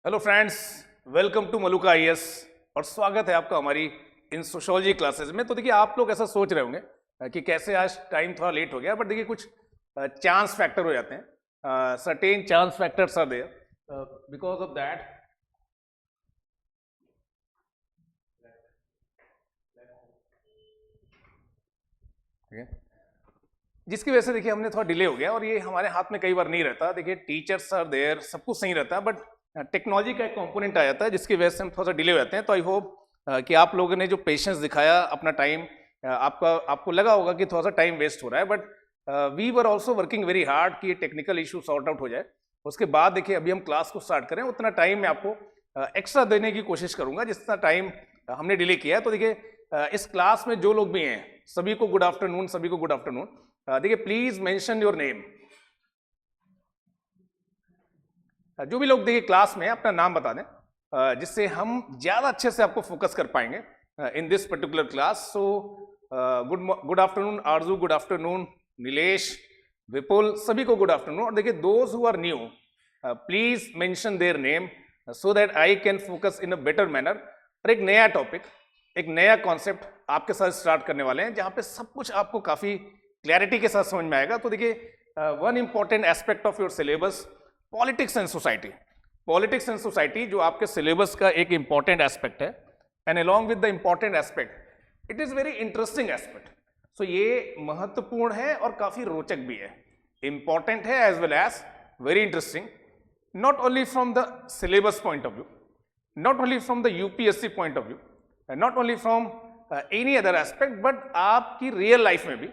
Hello friends, welcome to Maluka IAS और स्वागत है आपका हमारी इन सोशियोलॉजी क्लासेस में। तो देखिए, आप लोग ऐसा सोच रहे होंगे कि कैसे आज टाइम थोड़ा लेट हो गया, बट देखिए कुछ चांस फैक्टर हो जाते हैं। Certain chance factors are there because of that जिसकी वजह से देखिए हमने थोड़ा डिले हो गया, और ये हमारे हाथ में कई बार नहीं रहता। देखिए टीचर्स आर देयर, सब कुछ सही रहता है, बट टेक्नोलॉजी का एक कंपोनेंट आ जाता है जिसकी वजह से हम थोड़ा सा डिले हो जाते हैं। तो आई होप कि आप लोगों ने जो पेशेंस दिखाया, अपना टाइम आपको लगा होगा कि थोड़ा सा टाइम वेस्ट हो रहा है, but we were also working very hard कि ये टेक्निकल इशू सॉर्ट आउट हो जाए। उसके बाद देखिए अभी हम क्लास को स्टार्ट करें, उतना टाइम मैं आपको एक्स्ट्रा देने की कोशिश करूंगा जितना टाइम हमने डिले किया है। तो देखिए इस क्लास में जो लोग भी हैं सभी को गुड आफ्टरनून, सभी को गुड आफ्टरनून। देखिए प्लीज मेंशन योर नेम। जो भी लोग देखिए क्लास में अपना नाम बता दें, जिससे हम ज्यादा अच्छे से आपको फोकस कर पाएंगे in this particular class. So good afternoon Arzoo, good afternoon Nilesh, Vipul, सभी को गुड आफ्टरनून। और देखिए those who are new please mention their name so that I can focus in a better manner. और एक नया टॉपिक, एक नया कॉन्सेप्ट आपके साथ स्टार्ट करने वाले हैं जहां पे सब कुछ आपको काफी क्लैरिटी के साथ समझ में आएगा। तो देखिए one important aspect of your syllabus, politics and society. Politics and society जो आपके सिलेबस का एक इंपॉर्टेंट एस्पेक्ट है, and along with the important aspect it is very interesting aspect. So ये महत्वपूर्ण है और काफी रोचक भी है, इंपॉर्टेंट है as well as very interesting, not only from the syllabus point of view, not only from the UPSC point of view, not only from any other aspect, but आपकी रियल लाइफ में भी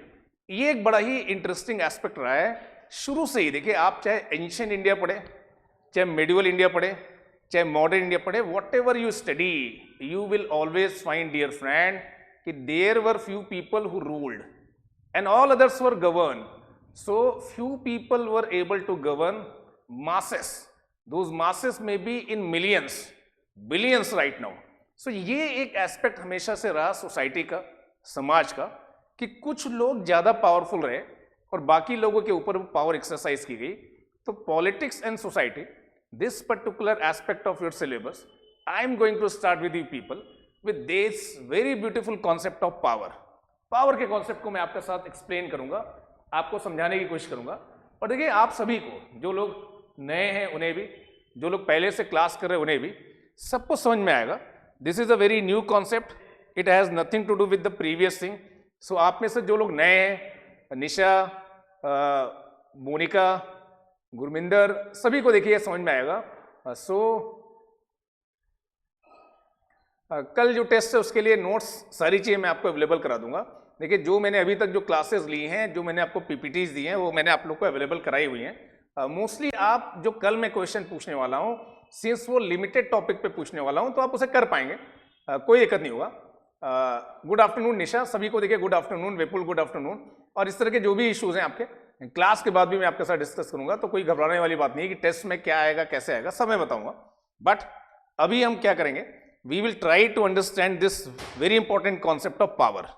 ये एक बड़ा ही interesting aspect रहा है शुरू से ही। देखिए आप चाहे एंशिएंट इंडिया पढ़े, चाहे मेडिवल इंडिया पढ़े, चाहे मॉडर्न इंडिया पढ़े, whatever you study you will always find dear friend कि there were few people who ruled and all others were govern. So few people were able to govern masses. Those masses may be in millions, billions right now. So ये एक aspect हमेशा से रहा society का, समाज का, कि कुछ लोग ज्यादा पावरफुल रहे और बाकी लोगों के ऊपर वो पावर एक्सरसाइज की गई। तो politics and society, this particular aspect of your syllabus, I am going to start with you people with this very beautiful concept of power. Power के कॉन्सेप्ट को मैं आपके साथ एक्सप्लेन करूंगा, आपको समझाने की कोशिश करूंगा। और देखिए आप सभी को, जो लोग नए हैं उन्हें भी, जो लोग पहले से क्लास कर रहे हैं उन्हें भी, सबको समझ में आएगा। This is a very new concept, it has nothing to do with the previous thing. So आप में से जो लोग नए हैं, निशा, मोनिका, गुरमिंदर, सभी को देखिए समझ में आएगा। कल जो टेस्ट है उसके लिए नोट्स सारी चीजें मैं आपको अवेलेबल करा दूंगा। देखिए जो मैंने अभी तक जो क्लासेस ली हैं, जो मैंने आपको पीपीटीज दी हैं, वो मैंने आप लोग को अवेलेबल कराई हुई हैं। मोस्टली आप जो कल मैं क्वेश्चन पूछने वाला हूं, सिंस वो लिमिटेड टॉपिक पे पूछने वाला हूं, तो आप उसे कर पाएंगे, कोई दिक्कत नहीं होगा। गुड आफ्टरनून निशा, सभी को देखिए गुड आफ्टरनून, विपुल गुड आफ्टरनून। और इस तरह के जो भी इश्यूज हैं आपके, क्लास के बाद भी मैं आपके साथ डिस्कस करूंगा, तो कोई घबराने वाली बात नहीं है कि टेस्ट में क्या आएगा कैसे आएगा, सब मैं बताऊंगा। बट अभी हम क्या करेंगे, we will try to understand this very important concept of power.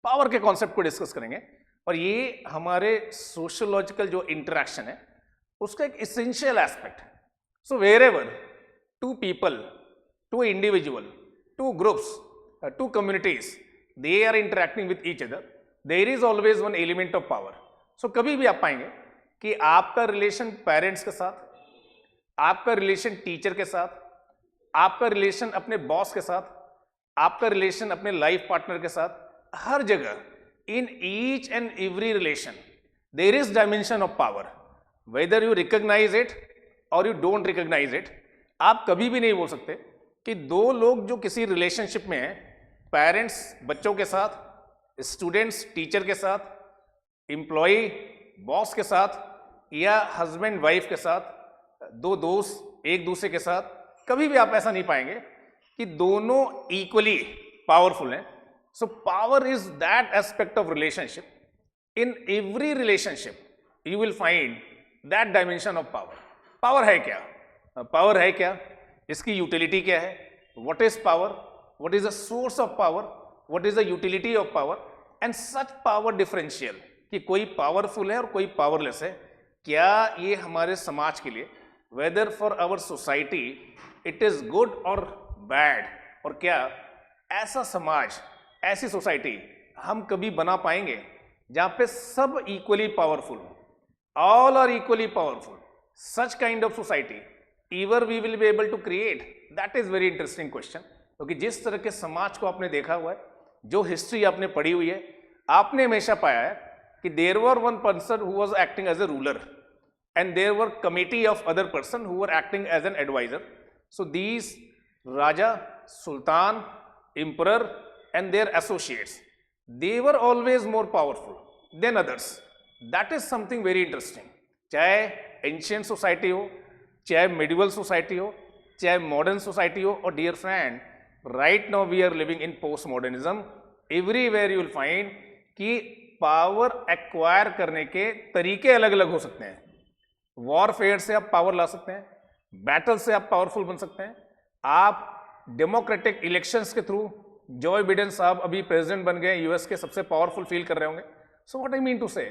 Power के कॉन्सेप्ट को डिस्कस करेंगे, और ये हमारे सोशियोलॉजिकल जो इंटरेक्शन है उसका एक इसेंशियल एस्पेक्ट है। So wherever two people, two individual, two groups, two communities, they are interacting with each other, there is always one element of power. So कभी भी आप पाएंगे कि आपका रिलेशन पेरेंट्स के साथ, आपका रिलेशन टीचर के साथ, आपका रिलेशन अपने बॉस के साथ, आपका रिलेशन अपने लाइफ पार्टनर के साथ, हर जगह in each and every relation there is dimension of power, whether you recognise it और यू डोंट रिकॉग्नाइज इट। आप कभी भी नहीं बोल सकते कि दो लोग जो किसी रिलेशनशिप में हैं, पेरेंट्स बच्चों के साथ, स्टूडेंट्स टीचर के साथ, एम्प्लॉय बॉस के साथ, या हस्बैंड वाइफ के साथ, दो दोस्त एक दूसरे के साथ, कभी भी आप ऐसा नहीं पाएंगे कि दोनों इक्वली पावरफुल हैं। So power is that aspect of relationship. In every relationship you will find that dimension of power. Power है क्या, पावर है क्या, इसकी यूटिलिटी क्या है, what is power, what is the source of power, what is the utility of power, and such power differential, कि कोई powerful है और कोई पावरलेस है। क्या ये हमारे समाज के लिए whether for our society it is good और बैड, और क्या ऐसा समाज, ऐसी सोसाइटी हम कभी बना पाएंगे जहां पे सब इक्वली पावरफुल हो, all are equally powerful, such kind of society ever we will be able to create? That is very interesting question. क्योंकि जिस तरह के समाज को आपने देखा हुआ है, जो हिस्ट्री आपने पढ़ी हुई है, आपने हमेशा पाया है कि there were one person who was acting as a ruler and there were committee of other person who were acting as an advisor. So these Raja, Sultan, Emperor and their associates, they were always more powerful than others. That is something very interesting. चाहे ancient society हो, चाहे medieval society हो, चाहे modern society हो, और dear friend, right now we are living in postmodernism. Everywhere you will find कि power acquire करने के तरीके अलग अलग हो सकते हैं। वॉरफेयर से आप पावर ला सकते हैं, बैटल से आप पावरफुल बन सकते हैं, आप डेमोक्रेटिक इलेक्शंस के थ्रू, जो बिडेन साहब अभी प्रेसिडेंट बन गए, यूएस के सबसे पावरफुल फील कर रहे होंगे। So what I mean to say,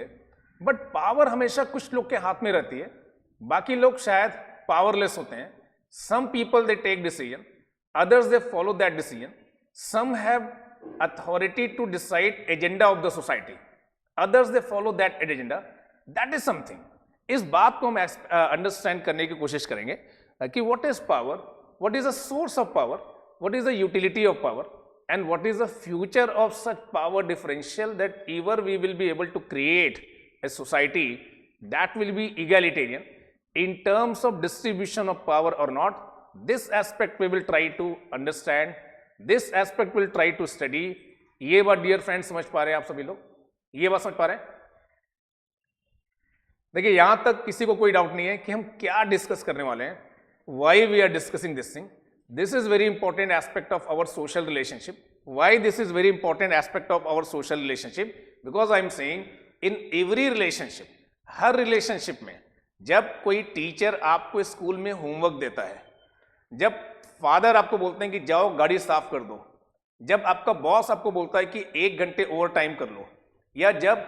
but power हमेशा कुछ लोग के हाथ में रहती है, बाकी लोग शायद पावरलेस होते हैं। Some people they take decision, others they follow that decision, some have authority to decide agenda of the society, others they follow that agenda. That is something. इस बात को हम अंडरस्टैंड करने की कोशिश करेंगे कि what is power, what is the source of power, what is the utility of power, and what is the future of such power differential that ever we will be able to create a society that will be egalitarian in terms of distribution of power or not. This aspect we will try to understand, this aspect we will try to study. ये बात dear friends समझ पा रहे हैं आप सभी लोग? ये बात समझ पा रहे हैं? देखिए यहां तक किसी को कोई डाउट नहीं है कि हम क्या डिस्कस करने वाले हैं, why we are discussing this thing. This is very important aspect of our social relationship. Why this is very important aspect of our social relationship? Because I am saying in every relationship, हर relationship में जब कोई teacher आपको school में homework देता है, जब father आपको बोलते हैं कि जाओ गाड़ी साफ कर दो, जब आपका बॉस आपको बोलता है कि 1 घंटे ओवर टाइम कर लो, या जब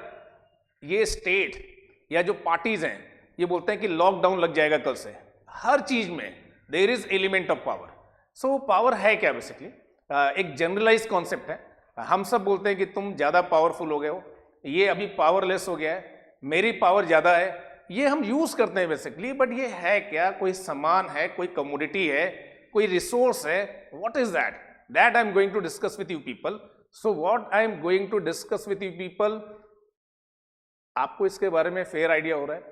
ये स्टेट या जो पार्टीज हैं ये बोलते हैं कि लॉकडाउन लग जाएगा कल से, हर चीज में there is element of power. So power है क्या? बेसिकली एक जनरलाइज कॉन्सेप्ट है. हम सब बोलते हैं कि तुम ज्यादा पावरफुल हो गए हो, ये अभी पावरलेस हो गया है, मेरी पावर ज्यादा है, ये हम यूज करते हैं बेसिकली. बट ये है क्या? कोई सामान है, कोई कमोडिटी है, कोई रिसोर्स है. What is that? That I am going to discuss with you people. So what I am going to discuss with you people, आपको इसके बारे में फेयर आइडिया हो रहा है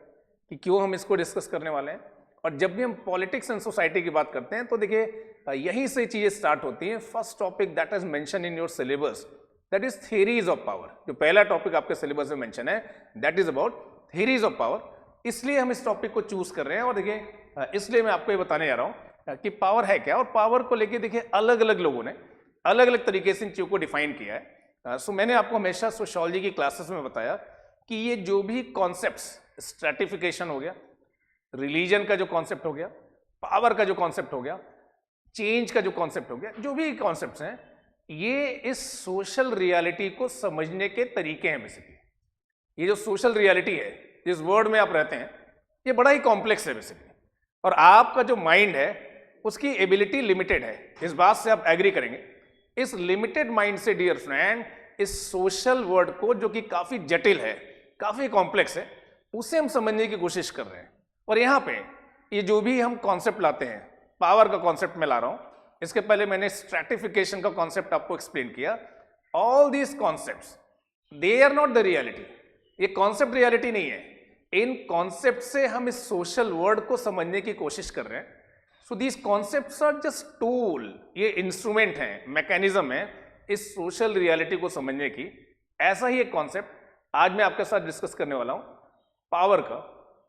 कि क्यों हम इसको डिस्कस करने वाले हैं. और जब भी हम पॉलिटिक्स एंड सोसाइटी की बात करते हैं तो देखिए यहीं से चीजें स्टार्ट होती हैं. First topic that is mention in your syllabus, that is theories of power. जो पहला टॉपिक आपके सिलेबस में मेंशन है that is about theories of power. इसलिए हम इस टॉपिक को चूज कर रहे हैं. और देखिए इसलिए मैं आपको ये बताने जा रहा हूं कि पावर है क्या, और पावर को लेके देखिए अलग अलग लोगों ने अलग अलग तरीके से इन चीजों को डिफाइन किया है. सो मैंने आपको हमेशा सोशियोलॉजी की क्लासेस में बताया कि ये जो भी कॉन्सेप्ट्स, स्ट्रैटिफिकेशन हो गया, रिलीजन का जो कॉन्सेप्ट हो गया, पावर का जो कॉन्सेप्ट हो गया, चेंज का जो कॉन्सेप्ट हो गया, जो भी कॉन्सेप्ट्स हैं, ये इस सोशल रियलिटी को समझने के तरीके हैं. बेसिकली ये जो सोशल रियलिटी है, जिस वर्ल्ड में आप रहते हैं, ये बड़ा ही कॉम्प्लेक्स है बेसिकली. और आपका जो माइंड है उसकी एबिलिटी लिमिटेड है. इस बात से आप एग्री करेंगे. इस लिमिटेड माइंड से डियर फ्रेंड इस सोशल वर्ल्ड को, जो कि काफी जटिल है, काफी कॉम्प्लेक्स है, उसे हम समझने की कोशिश कर रहे हैं. और यहाँ पे ये जो भी हम कॉन्सेप्ट लाते हैं, पावर का कॉन्सेप्ट मैं ला रहा हूं, इसके पहले मैंने स्ट्रैटिफिकेशन का कॉन्सेप्ट आपको एक्सप्लेन किया. All these concepts they are not the reality. ये कॉन्सेप्ट रियलिटी नहीं है. इन कॉन्सेप्ट से हम इस सोशल वर्ल्ड को समझने की कोशिश कर रहे हैं. So these concepts are just tool. ये इंस्ट्रूमेंट हैं, मैकेनिज्म है इस सोशल रियलिटी को समझने की. ऐसा ही एक कॉन्सेप्ट आज मैं आपके साथ डिस्कस करने वाला हूं, पावर का.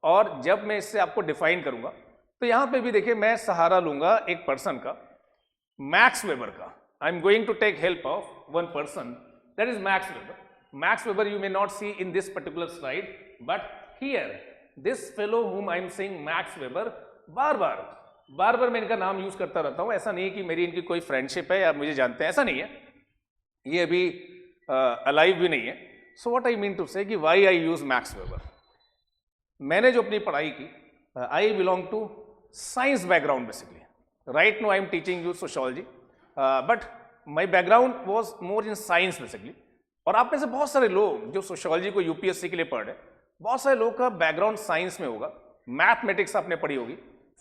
और जब मैं इससे आपको डिफाइन करूंगा तो यहां पे भी देखिए मैं सहारा लूंगा एक पर्सन का, मैक्स वेबर का. I am going to take help of one person, that is Max Weber. Max Weber you may not see in this particular slide, but here this fellow whom I am saying Max Weber, बार बार मैं इनका नाम use करता रहता हूं. ऐसा नहीं है कि मेरी इनकी कोई फ्रेंडशिप है या मुझे जानते हैं, ऐसा नहीं है. ये अभी अलाइव भी नहीं है. So what I mean to say कि why I use Max Weber. मैंने जो अपनी पढ़ाई की, I belong to science background basically. Right now I am teaching you sociology, but my background was more in science basically. और आप में से बहुत सारे लोग जो सोशियोलॉजी को यूपीएससी के लिए पढ़ रहे हैं, बहुत सारे लोग का बैकग्राउंड साइंस में होगा, मैथमेटिक्स आपने पढ़ी होगी,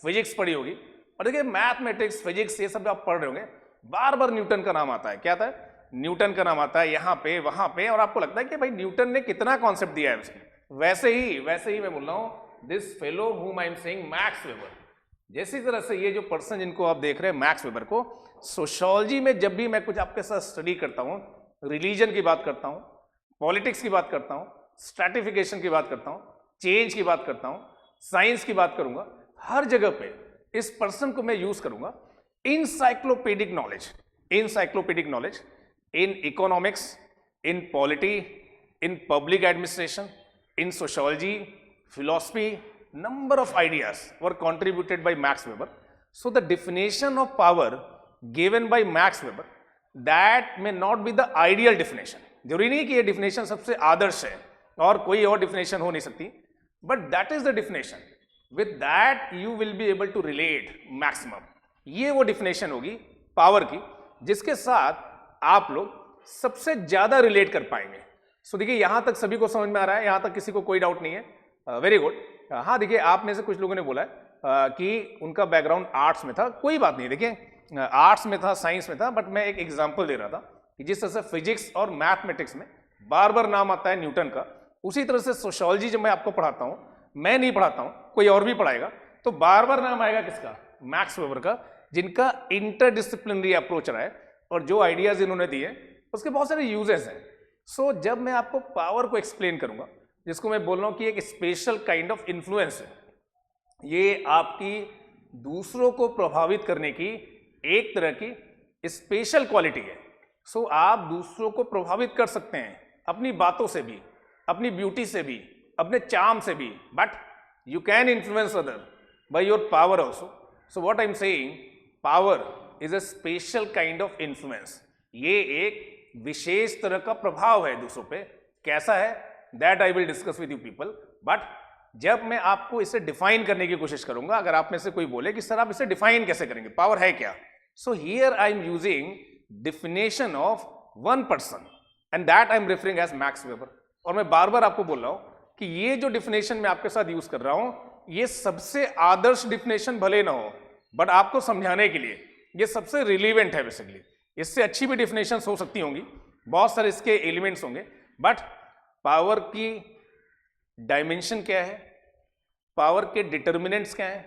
फिजिक्स पढ़ी होगी, और देखिए मैथमेटिक्स फिजिक्स ये सब आप पढ़ रहे होंगे, बार बार न्यूटन का नाम आता है। क्या आता है? न्यूटन का नाम आता है यहाँ पे वहां पे, और आपको लगता है कि भाई न्यूटन ने कितना कॉन्सेप्ट दिया है उसमें। वैसे ही मैं बोल रहा हूँ, दिस फेलो हुम आई एम सेइंग, मैक्स वेबर। जैसी तरह से ये जो पर्सन जिनको आप देख रहे हैं मैक्स वेबर को, सोशियोलॉजी में जब भी मैं कुछ आपके साथ स्टडी करता हूँ, रिलीजन की बात करता हूँ, पॉलिटिक्स की बात करता हूँ, स्ट्रैटिफिकेशन की बात करता हूँ, चेंज की बात करता हूँ, साइंस की बात करूंगा, हर जगह पे इस पर्सन को मैं यूज करूंगा। Encyclopedic knowledge in economics, in polity, in public administration, in sociology, philosophy, number of ideas were contributed by Max Weber. So the definition of power given by Max Weber, that may not be the ideal definition. जरूरी नहीं कि ये definition सबसे आदर्श है और कोई और definition हो नहीं सकती, but that is the definition. With that you will be able to relate maximum. ये वो definition होगी power की जिसके साथ आप लोग सबसे ज्यादा relate कर पाएंगे। So देखिए यहां तक सभी को समझ में आ रहा है, यहां तक किसी को कोई डाउट नहीं है? Very good. हाँ देखिए, आप में से कुछ लोगों ने बोला है कि उनका बैकग्राउंड आर्ट्स में था। कोई बात नहीं, देखिए आर्ट्स में था, साइंस में था, बट मैं एक एग्जांपल दे रहा था कि जिस तरह से फिजिक्स और मैथमेटिक्स में बार बार नाम आता है न्यूटन का, उसी तरह से सोशियोलॉजी जब मैं आपको पढ़ाता हूँ, मैं नहीं पढ़ाता हूँ, कोई और भी पढ़ाएगा, तो बार बार नाम आएगा किसका? मैक्स वेबर का, जिनका इंटरडिसिप्लिनरी अप्रोच रहा है और जो आइडियाज इन्होंने दिए उसके बहुत सारे यूजेस हैं। सो जब मैं आपको पावर को एक्सप्लेन करूंगा, जिसको मैं बोल रहा हूं कि एक स्पेशल काइंड ऑफ इन्फ्लुएंस है, ये आपकी दूसरों को प्रभावित करने की एक तरह की स्पेशल क्वालिटी है। सो आप दूसरों को प्रभावित कर सकते हैं अपनी बातों से भी, अपनी ब्यूटी से भी, अपने चार्म से भी, but you can influence other by your power also. So what I am saying, power is a special kind of influence. ये एक विशेष तरह का प्रभाव है दूसरों पे। कैसा है? That I will discuss with you people. But जब मैं आपको इसे डिफाइन करने की कोशिश करूंगा, अगर आप में से कोई बोले कि सर आप इसे डिफाइन कैसे करेंगे, पावर है क्या, so here I am using definition of one person and that I am referring as Max Weber. और मैं बार बार आपको बोल रहा हूं कि ये जो डिफिनेशन मैं आपके साथ यूज कर रहा हूं, ये सबसे आदर्श डिफिनेशन भले ना हो, बट आपको समझाने के लिए ये सबसे रिलीवेंट है बेसिकली। इससे अच्छी भी डिफिनेशन हो सकती होंगी, बहुत सारे इसके एलिमेंट्स होंगे, बट पावर की डायमेंशन क्या है, पावर के डिटर्मिनेंट्स क्या है,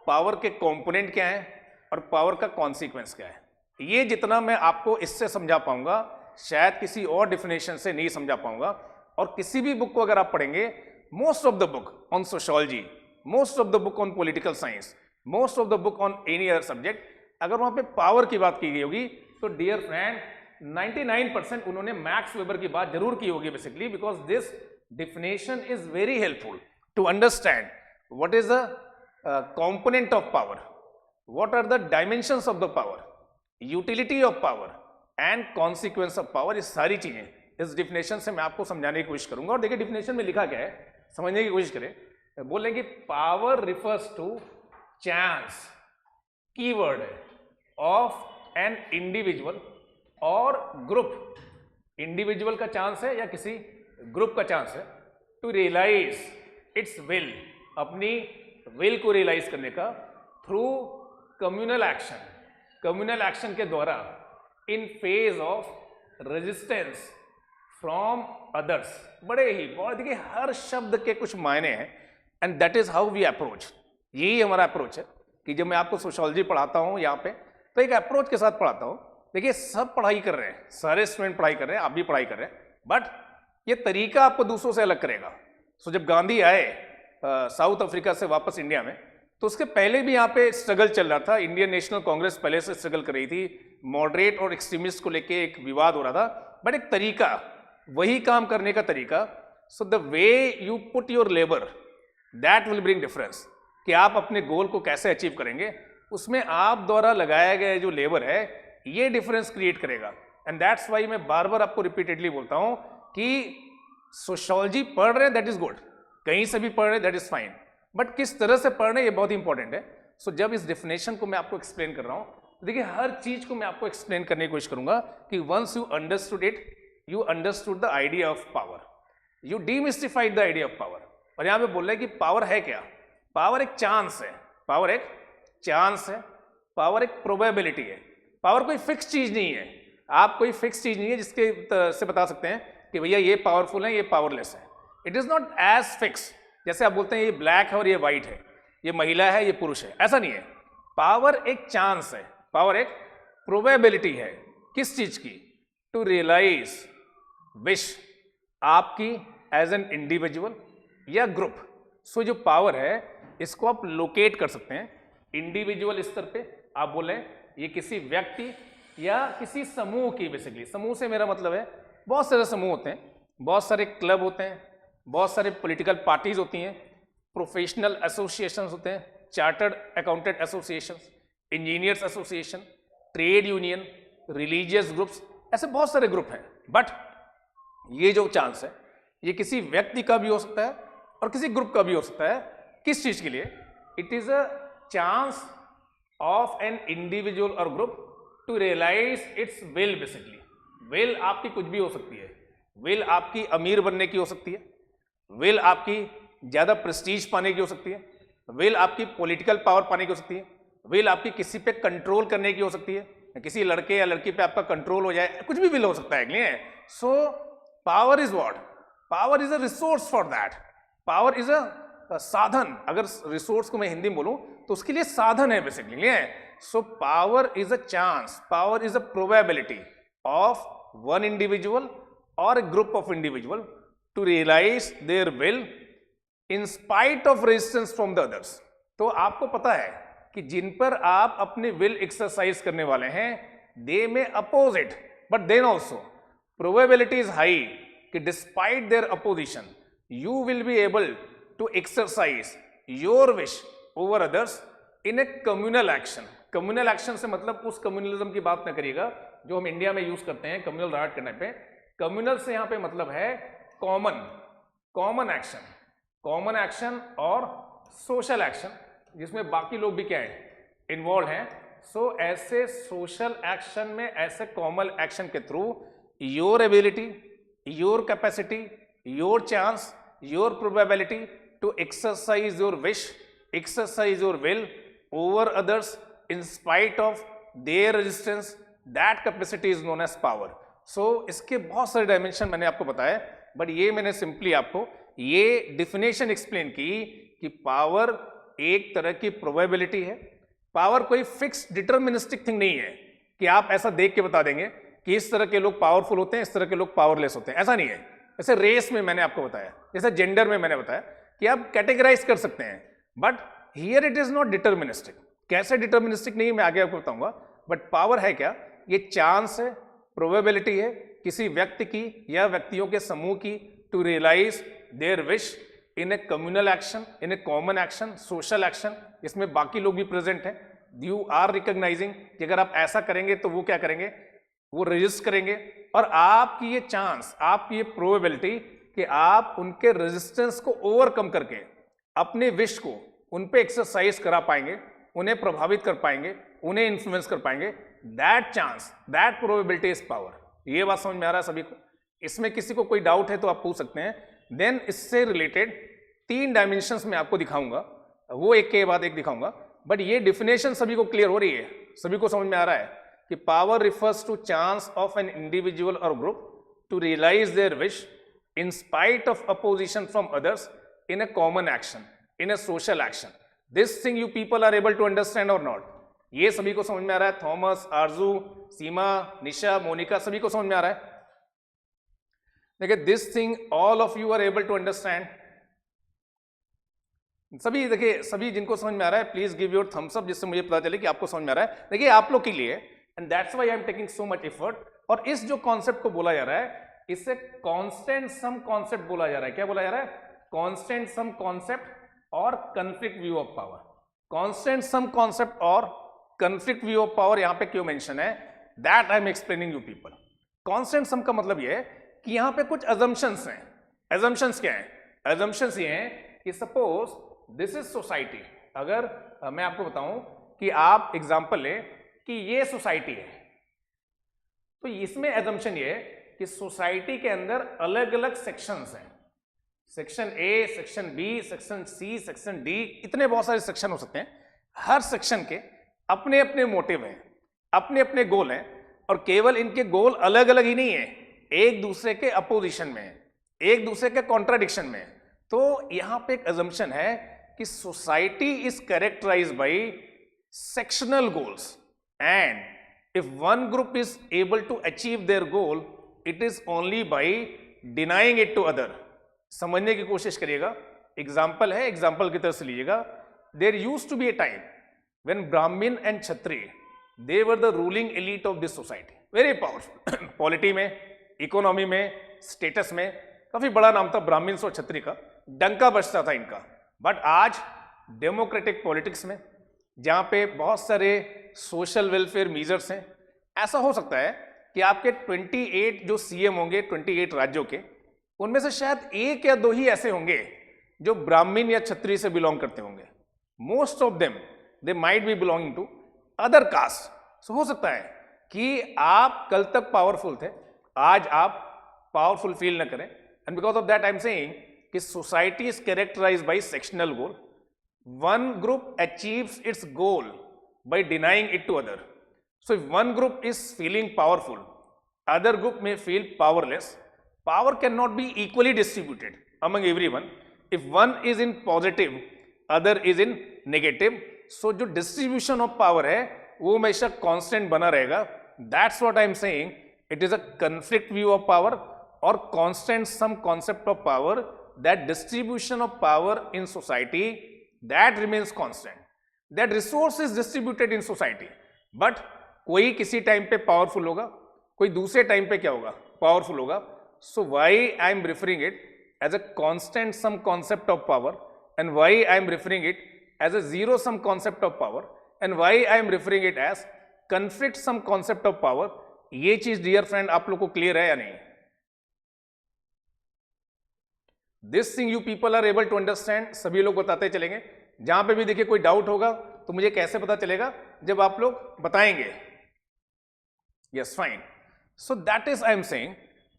पावर के कंपोनेंट क्या है, और पावर का कॉन्सिक्वेंस क्या है, ये जितना मैं आपको इससे समझा पाऊंगा शायद किसी और डिफिनेशन से नहीं समझा पाऊंगा। और किसी भी बुक को अगर आप पढ़ेंगे, most of the book on sociology, most of the book on political science, most of the book on any other subject, अगर वहां पे पावर की बात की गई होगी तो डियर फ्रेंड 99% उन्होंने मैक्स वेबर की बात जरूर की होगी basically, because this definition is very helpful to understand what is the component of power, what are the dimensions of the power, utility of power and consequence of power। इस सारी चीजें इस definition से मैं आपको समझाने की कोशिश करूंगा। और देखिए definition में लिखा क्या है, समझने की कोशिश करें। बोलेंगे power refers to chance, keyword है, of an individual और group, इंडिविजुअल का चांस है या किसी ग्रुप का चांस है, टू रियलाइज इट्स विल, अपनी विल को रियलाइज करने का, through communal action, communal action के द्वारा, in face of resistance from others. बड़े ही बहुत, देखिए हर शब्द के कुछ मायने हैं and that is how we approach. यही हमारा अप्रोच है कि जब मैं आपको सोशियोलॉजी पढ़ाता हूँ यहाँ पे, तो एक अप्रोच के साथ पढ़ाता हूँ। देखिए सब पढ़ाई कर रहे हैं, सारे स्टूडेंट पढ़ाई कर रहे हैं, आप भी पढ़ाई कर रहे हैं, बट ये तरीका आपको दूसरों से अलग करेगा। सो जब गांधी आए साउथ अफ्रीका से वापस इंडिया में, तो उसके पहले भी यहाँ पे स्ट्रगल चल रहा था। इंडियन नेशनल कांग्रेस पहले से स्ट्रगल कर रही थी, मॉडरेट और एक्सट्रीमिस्ट को लेके एक विवाद हो रहा था, बट एक तरीका, वही काम करने का तरीका, so the way you put your labour that will bring difference, कि आप अपने गोल को कैसे अचीव करेंगे, उसमें आप द्वारा लगाया गया जो लेबर है ये डिफरेंस क्रिएट करेगा। एंड दैट्स वाई मैं बार बार आपको रिपीटेडली बोलता हूं कि सोशियोलॉजी पढ़ रहे हैं दैट इज गुड, कहीं से भी पढ़ रहे हैं दैट इज फाइन, बट किस तरह से पढ़ रहे हैं ये बहुत इंपॉर्टेंट है। सो जब इस डेफिनेशन को मैं आपको एक्सप्लेन कर रहा हूं तो देखिए हर चीज को मैं आपको एक्सप्लेन करने की कोशिश करूंगा कि once you understood it, you understood the idea of power, you demystified the idea of power. और यहां पे बोल रहे हैं कि पावर है क्या? पावर एक चांस है, पावर एक चांस है, पावर एक प्रोबेबिलिटी है। पावर कोई फिक्स चीज नहीं है, आप कोई फिक्स चीज नहीं है जिसके से बता सकते हैं कि भैया ये पावरफुल है, ये पावरलेस है। It is not as fix, जैसे आप बोलते हैं ये ब्लैक है और ये व्हाइट है, ये महिला है, ये पुरुष है, ऐसा नहीं है। पावर एक चांस है, पावर एक प्रोबेबिलिटी है। किस चीज की? टू रियलाइज विश आपकी एज एन इंडिविजुअल या ग्रुप। सो जो पावर है इसको आप लोकेट कर सकते हैं इंडिविजुअल स्तर पे। आप बोले ये किसी व्यक्ति या किसी समूह की, बेसिकली समूह से मेरा मतलब है बहुत सारे समूह होते हैं, बहुत सारे क्लब होते हैं, बहुत सारे पॉलिटिकल पार्टीज होती हैं, प्रोफेशनल एसोसिएशंस होते हैं, chartered accountant association, engineers association, trade union, religious groups, ऐसे बहुत सारे ग्रुप हैं। बट ये जो चांस है ये किसी व्यक्ति का भी हो सकता है और किसी ग्रुप का भी हो सकता है। किस चीज के लिए? It is a chance of an individual और group to realize its will. Basically will आपकी कुछ भी हो सकती है, विल आपकी अमीर बनने की हो सकती है, विल आपकी ज्यादा प्रेस्टीज पाने की हो सकती है, विल आपकी पॉलिटिकल पावर पाने की हो सकती है, विल आपकी किसी पे कंट्रोल करने की हो सकती है, किसी लड़के या लड़की पे आपका कंट्रोल हो जाए, कुछ भी विल हो सकता है। So power is what? Power is a resource for that. Power is अ साधन। अगर रिसोर्स को मैं हिंदी में बोलूं तो उसके लिए साधन है basically. So power is a chance, power is a probability of one individual और a group of individual to realize their will in spite of resistance from the others। तो आपको पता है कि जिन पर आप अपनी विल एक्सरसाइज करने वाले हैं they may oppose it, but then also probability is high कि despite their opposition you will be able to exercise your wish over others in a communal action. Communal action से मतलब उस communalism की बात ना करिएगा जो हम इंडिया में यूज करते हैं कम्युनल राइट करने पे। कम्युनल से यहां पे मतलब है कॉमन एक्शन, कॉमन एक्शन और सोशल एक्शन जिसमें बाकी लोग भी क्या है इन्वॉल्व हैं। सो ऐसे सोशल एक्शन में, ऐसे कॉमन एक्शन के through your ability, your capacity, your chance, your probability to exercise your wish, exercise your will over others in spite of their resistance, that capacity is known as power. So इसके बहुत सारे dimension मैंने आपको बताया, but ये मैंने simply आपको ये डिफिनेशन एक्सप्लेन की कि पावर एक तरह की प्रोबेबिलिटी है। पावर कोई फिक्स डिटर्मिनिस्टिक थिंग नहीं है कि आप ऐसा देख के बता देंगे कि इस तरह के लोग पावरफुल होते हैं, इस तरह के लोग पावरलेस होते हैं, ऐसा नहीं है। जैसे रेस में मैंने आपको बताया, जैसे जेंडर में मैंने बताया कि आप कैटेगराइज कर सकते हैं, but here it is not deterministic. कैसे डिटर्मिनिस्टिक नहीं मैं आगे आपको बताऊंगा, बट पावर है क्या? ये चांस है, प्रोबेबिलिटी है किसी व्यक्ति की या व्यक्तियों के समूह की to realise their wish in a communal action, in a common action, social action, इसमें बाकी लोग भी प्रेजेंट हैं। यू आर रिकॉग्नाइजिंग कि अगर आप ऐसा करेंगे तो वो क्या करेंगे, वो रजिस्ट करेंगे। और आपकी ये चांस, आपकी ये प्रोबेबिलिटी कि आप उनके रेजिस्टेंस को ओवरकम करके अपने विश को उन पे एक्सरसाइज करा पाएंगे, उन्हें प्रभावित कर पाएंगे, उन्हें इन्फ्लुएंस कर पाएंगे, that chance, that probability is power. ये बात समझ में आ रहा है सभी को? इसमें किसी को कोई डाउट है तो आप पूछ सकते हैं। देन इससे रिलेटेड 3 डायमेंशंस में आपको दिखाऊंगा, वो एक के बाद एक दिखाऊंगा, बट ये डिफिनेशन सभी को क्लियर हो रही है, सभी को समझ में आ रहा है कि power refers to chance of an individual और group to realise their wish in spite of opposition from others in a common action, in a social action. This thing you people are able to understand और not? ये सभी को समझ में आ रहा है? थॉमस, आरजू, सीमा, निशा, मोनिका, सभी को समझ में आ रहा है? देखिए, this thing all of you are able to understand. सभी देखिए, सभी जिनको समझ में आ रहा है please give your thumbs up जिससे मुझे पता चले कि आपको समझ में आ रहा है। देखिए, आप लोग के लिए, and that's why I am taking so much effort. और इस जो कॉन्सेप्ट को बोला जा रहा है इसे कांस्टेंट सम कॉन्सेप्ट बोला जा रहा है। क्या बोला जा रहा है? कांस्टेंट सम कॉन्सेप्ट और conflict view of power. Constant sum concept और कॉन्फ्लिक्ट व्यू ऑफ पावर यहां पे क्यों मेंशन है, that I am explaining you people. Constant sum का मतलब ये है कि यहां पे कुछ अजम्पशंस हैं। अजम्पशंस क्या हैं? अजम्पशंस ये हैं कि सपोज दिस इज सोसाइटी, अगर मैं आपको बताऊं कि आप एग्जाम्पल लें कि ये सोसाइटी है, तो इसमें एजम्पशन ये है कि सोसाइटी के अंदर अलग अलग सेक्शंस हैं, section A, section B, section C, section D, इतने बहुत सारे सेक्शन हो सकते हैं। हर सेक्शन के अपने अपने मोटिव हैं, अपने अपने गोल हैं, और केवल इनके गोल अलग अलग ही नहीं है, एक दूसरे के अपोजिशन में है, एक दूसरे के कॉन्ट्राडिक्शन में है। तो यहां पे एक अजम्पशन है कि society is characterise by sectional goals, and if one group is able to achieve their goal, it is only by denying it to other. समझने की कोशिश करिएगा, एग्जाम्पल है, एग्जाम्पल की तरफ से लीजिएगा। There used to be a time when Brahmin and Kshatriya, they were the ruling elite of this society, very powerful. Polity में, इकोनॉमी में, स्टेटस में काफी बड़ा नाम था ब्राह्मण और क्षत्रिय का, डंका बजता था इनका। बट आज डेमोक्रेटिक पॉलिटिक्स में, जहां पे बहुत सारे सोशल वेलफेयर मेजर्स हैं, ऐसा हो सकता है कि आपके 28 जो सीएम होंगे 28 राज्यों के, उनमें से शायद एक या दो ही ऐसे होंगे जो ब्राह्मण या क्षत्रिय से बिलोंग करते होंगे। Most of them they might be belonging to other caste. So हो सकता है कि आप कल तक पावरफुल थे, आज आप पावरफुल फील न करें, and because of that I am saying कि society is characterized by sectional goal. One group achieves its goal by denying it to other. So if one group is feeling powerful, other group may feel powerless. Power cannot be equally distributed among everyone. If one is in positive, other is in negative. So जो distribution of power है वो हमेशा constant बना रहेगा. That's what I am saying. It is a conflict view of power or constant some concept of power. That distribution of power in society that remains constant. That resource is distributed in society, but कोई किसी time पे powerful होगा, कोई दूसरे time पे क्या होगा, powerful होगा. So why I am referring it as a constant sum concept of power, and why I am referring it as a zero sum concept of power, and why I am referring it as conflict sum concept of power. ये चीज dear friend आप लोग को clear है या नहीं? This thing you people are able to understand. सभी लोग बताते चलेंगे. जहां पे भी देखिए कोई डाउट होगा तो मुझे कैसे पता चलेगा? जब आप लोग बताएंगे. Yes, fine. So that is I am saying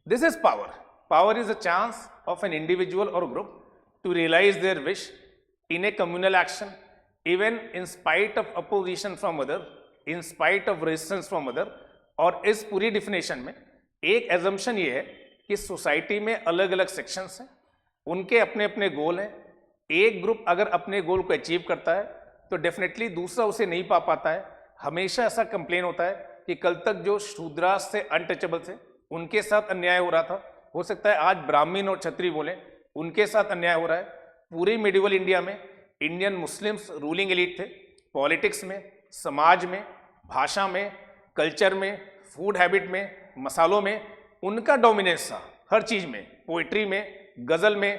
this is power. Power is a chance of an individual और group to realise their wish in a communal action, even in spite of opposition from other, in spite of resistance from other. और इस पूरी definition में एक assumption ये है कि society में अलग अलग सेक्शंस हैं, उनके अपने अपने गोल हैं. एक ग्रुप अगर अपने गोल को अचीव करता है तो डेफिनेटली दूसरा उसे नहीं पा पाता है. हमेशा ऐसा कंप्लेन होता है कि कल तक जो शूद्रास थे, अनटचेबल थे, उनके साथ अन्याय हो रहा था. हो सकता है आज ब्राह्मण और क्षत्रिय बोले, उनके साथ अन्याय हो रहा है. पूरे मिडिवल इंडिया में इंडियन मुस्लिम्स रूलिंग एलीट थे. पॉलिटिक्स में, समाज में, भाषा में, कल्चर में, फूड हैबिट में, मसालों में उनका डोमिनेंस था. हर चीज में, पोइट्री में, गजल में,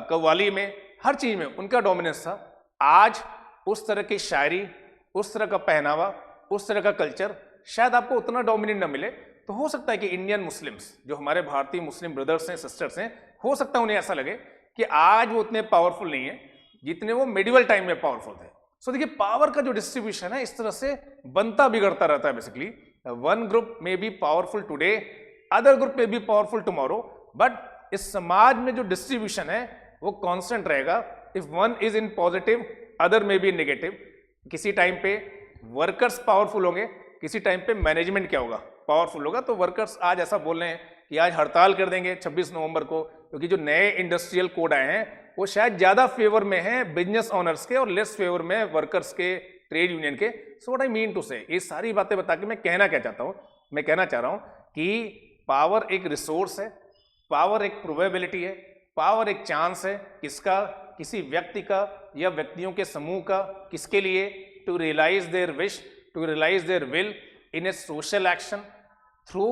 कव्वाली में, हर चीज में उनका डोमिनेंस था. आज उस तरह की शायरी, उस तरह का पहनावा, उस तरह का कल्चर शायद आपको उतना डोमिनेंट न मिले. तो हो सकता है कि इंडियन मुस्लिम्स, जो हमारे भारतीय मुस्लिम ब्रदर्स हैं, सिस्टर्स हैं, हो सकता है उन्हें ऐसा लगे कि आज वो उतने पावरफुल नहीं है जितने वो मिडिवल टाइम में पावरफुल थे. सो देखिए, पावर का जो डिस्ट्रीब्यूशन है इस तरह से बनता बिगड़ता रहता है. बेसिकली वन ग्रुप में B powerful today, other group में बी पावरफुल टुमारो, बट इस समाज में जो डिस्ट्रीब्यूशन है वो कांस्टेंट रहेगा. If one is in positive, other में बी इन नेगेटिव. किसी टाइम पे वर्कर्स पावरफुल होंगे, किसी टाइम पे मैनेजमेंट क्या होगा, पावरफुल होगा. तो वर्कर्स आज ऐसा बोल रहे हैं कि आज हड़ताल कर देंगे 26 नवंबर को, क्योंकि जो नए इंडस्ट्रियल कोड आए हैं वो शायद ज्यादा फेवर में हैं बिजनेस ऑनर्स के और लेस फेवर में वर्कर्स के, ट्रेड यूनियन के. So what I mean to say, ये सारी बातें बता के मैं कहना क्या चाहता हूं? मैं कहना चाह रहा हूं कि पावर एक रिसोर्स है, पावर एक प्रोबेबिलिटी है, पावर एक चांस है. किसका? किसी व्यक्ति का या व्यक्तियों के समूह का. किसके लिए? To realise their wish, to realise their will in a social action through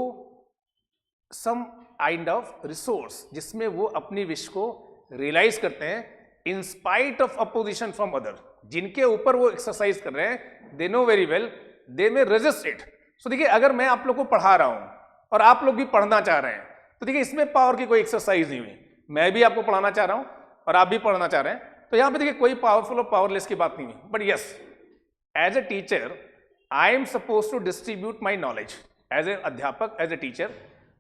some kind of resource, जिसमें वो अपनी विश को रियलाइज करते हैं in spite of opposition from other. जिनके ऊपर वो एक्सरसाइज कर रहे हैं, they know very well they may resist it. So देखिए, अगर मैं आप लोग को पढ़ा रहा हूं और आप लोग भी पढ़ना चाह रहे हैं, तो देखिए इसमें पावर की कोई एक्सरसाइज नहीं हुई. मैं भी आपको पढ़ाना चाह रहा हूं और आप भी पढ़ना चाह रहे हैं, तो यहां पे देखिए कोई पावरफुल और पावरलेस की बात नहीं है, but yes as a teacher I am suppose to distribute my knowledge. As a अध्यापक, एज ए टीचर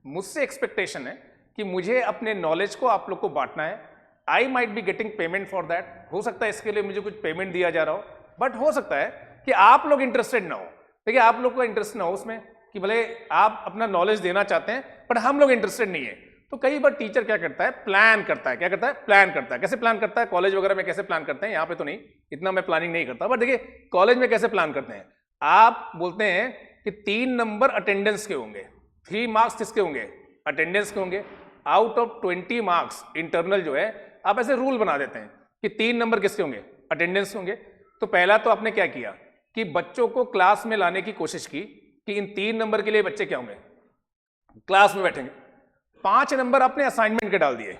मुझसे एक्सपेक्टेशन है कि मुझे अपने नॉलेज को आप लोग को बांटना है। I might be getting payment for that, हो सकता है इसके लिए मुझे कुछ पेमेंट दिया जा रहा हो, बट हो सकता है कि आप लोग इंटरेस्टेड ना हो। देखिए आप लोग का इंटरेस्ट ना हो उसमें कि भले आप अपना नॉलेज देना चाहते हैं बट हम लोग इंटरेस्टेड नहीं है। तो कई बार टीचर क्या करता है, प्लान करता है। क्या करता है? प्लान करता है। कैसे प्लान करता है? कॉलेज वगैरह में कैसे प्लान करते हैं, यहाँ पे तो नहीं, इतना मैं प्लानिंग नहीं करता, बट देखिए कॉलेज में कैसे प्लान करते हैं। आप बोलते हैं कि 3 नंबर अटेंडेंस के होंगे, 3 मार्क्स किसके होंगे? अटेंडेंस के होंगे। आउट ऑफ 20 मार्क्स इंटरनल जो है आप ऐसे रूल बना देते हैं कि 3 नंबर किसके होंगे? अटेंडेंस के होंगे। तो पहला तो आपने क्या किया कि बच्चों को क्लास में लाने की कोशिश की कि इन 3 नंबर के लिए बच्चे क्या होंगे? क्लास में बैठेंगे। 5 नंबर आपने असाइनमेंट के डाल दिए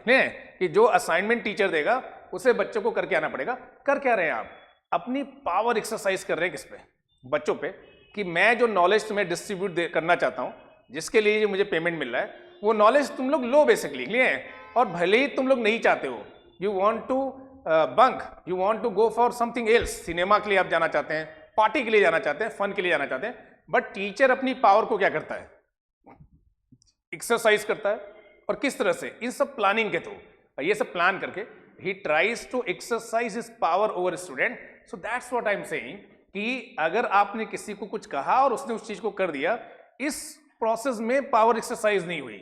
कि जो असाइनमेंट टीचर देगा उसे बच्चों को करके आना पड़ेगा। कर क्या रहे हैं आप? अपनी पावर एक्सरसाइज कर रहे हैं किस पे? बच्चों पे, कि मैं जो नॉलेज तुम्हें डिस्ट्रीब्यूट करना चाहता हूं, जिसके लिए मुझे पेमेंट मिल रहा है, वो नॉलेज तुम लोग लो बेसिकली लिए। और भले ही तुम लोग नहीं चाहते हो, you want to bunk, you want to go for something else, cinema के लिए आप जाना चाहते हैं, पार्टी के लिए जाना चाहते हैं, फन के लिए जाना चाहते हैं, बट टीचर अपनी पावर को क्या करता है? एक्सरसाइज करता है। और किस तरह से? इन सब प्लानिंग के थ्रू, ये सब प्लान करके ही tries to exercise his power over student. So that's what I am saying कि अगर आपने किसी को कुछ कहा और उसने उस चीज को कर दिया, इस प्रोसेस में पावर एक्सरसाइज नहीं हुई।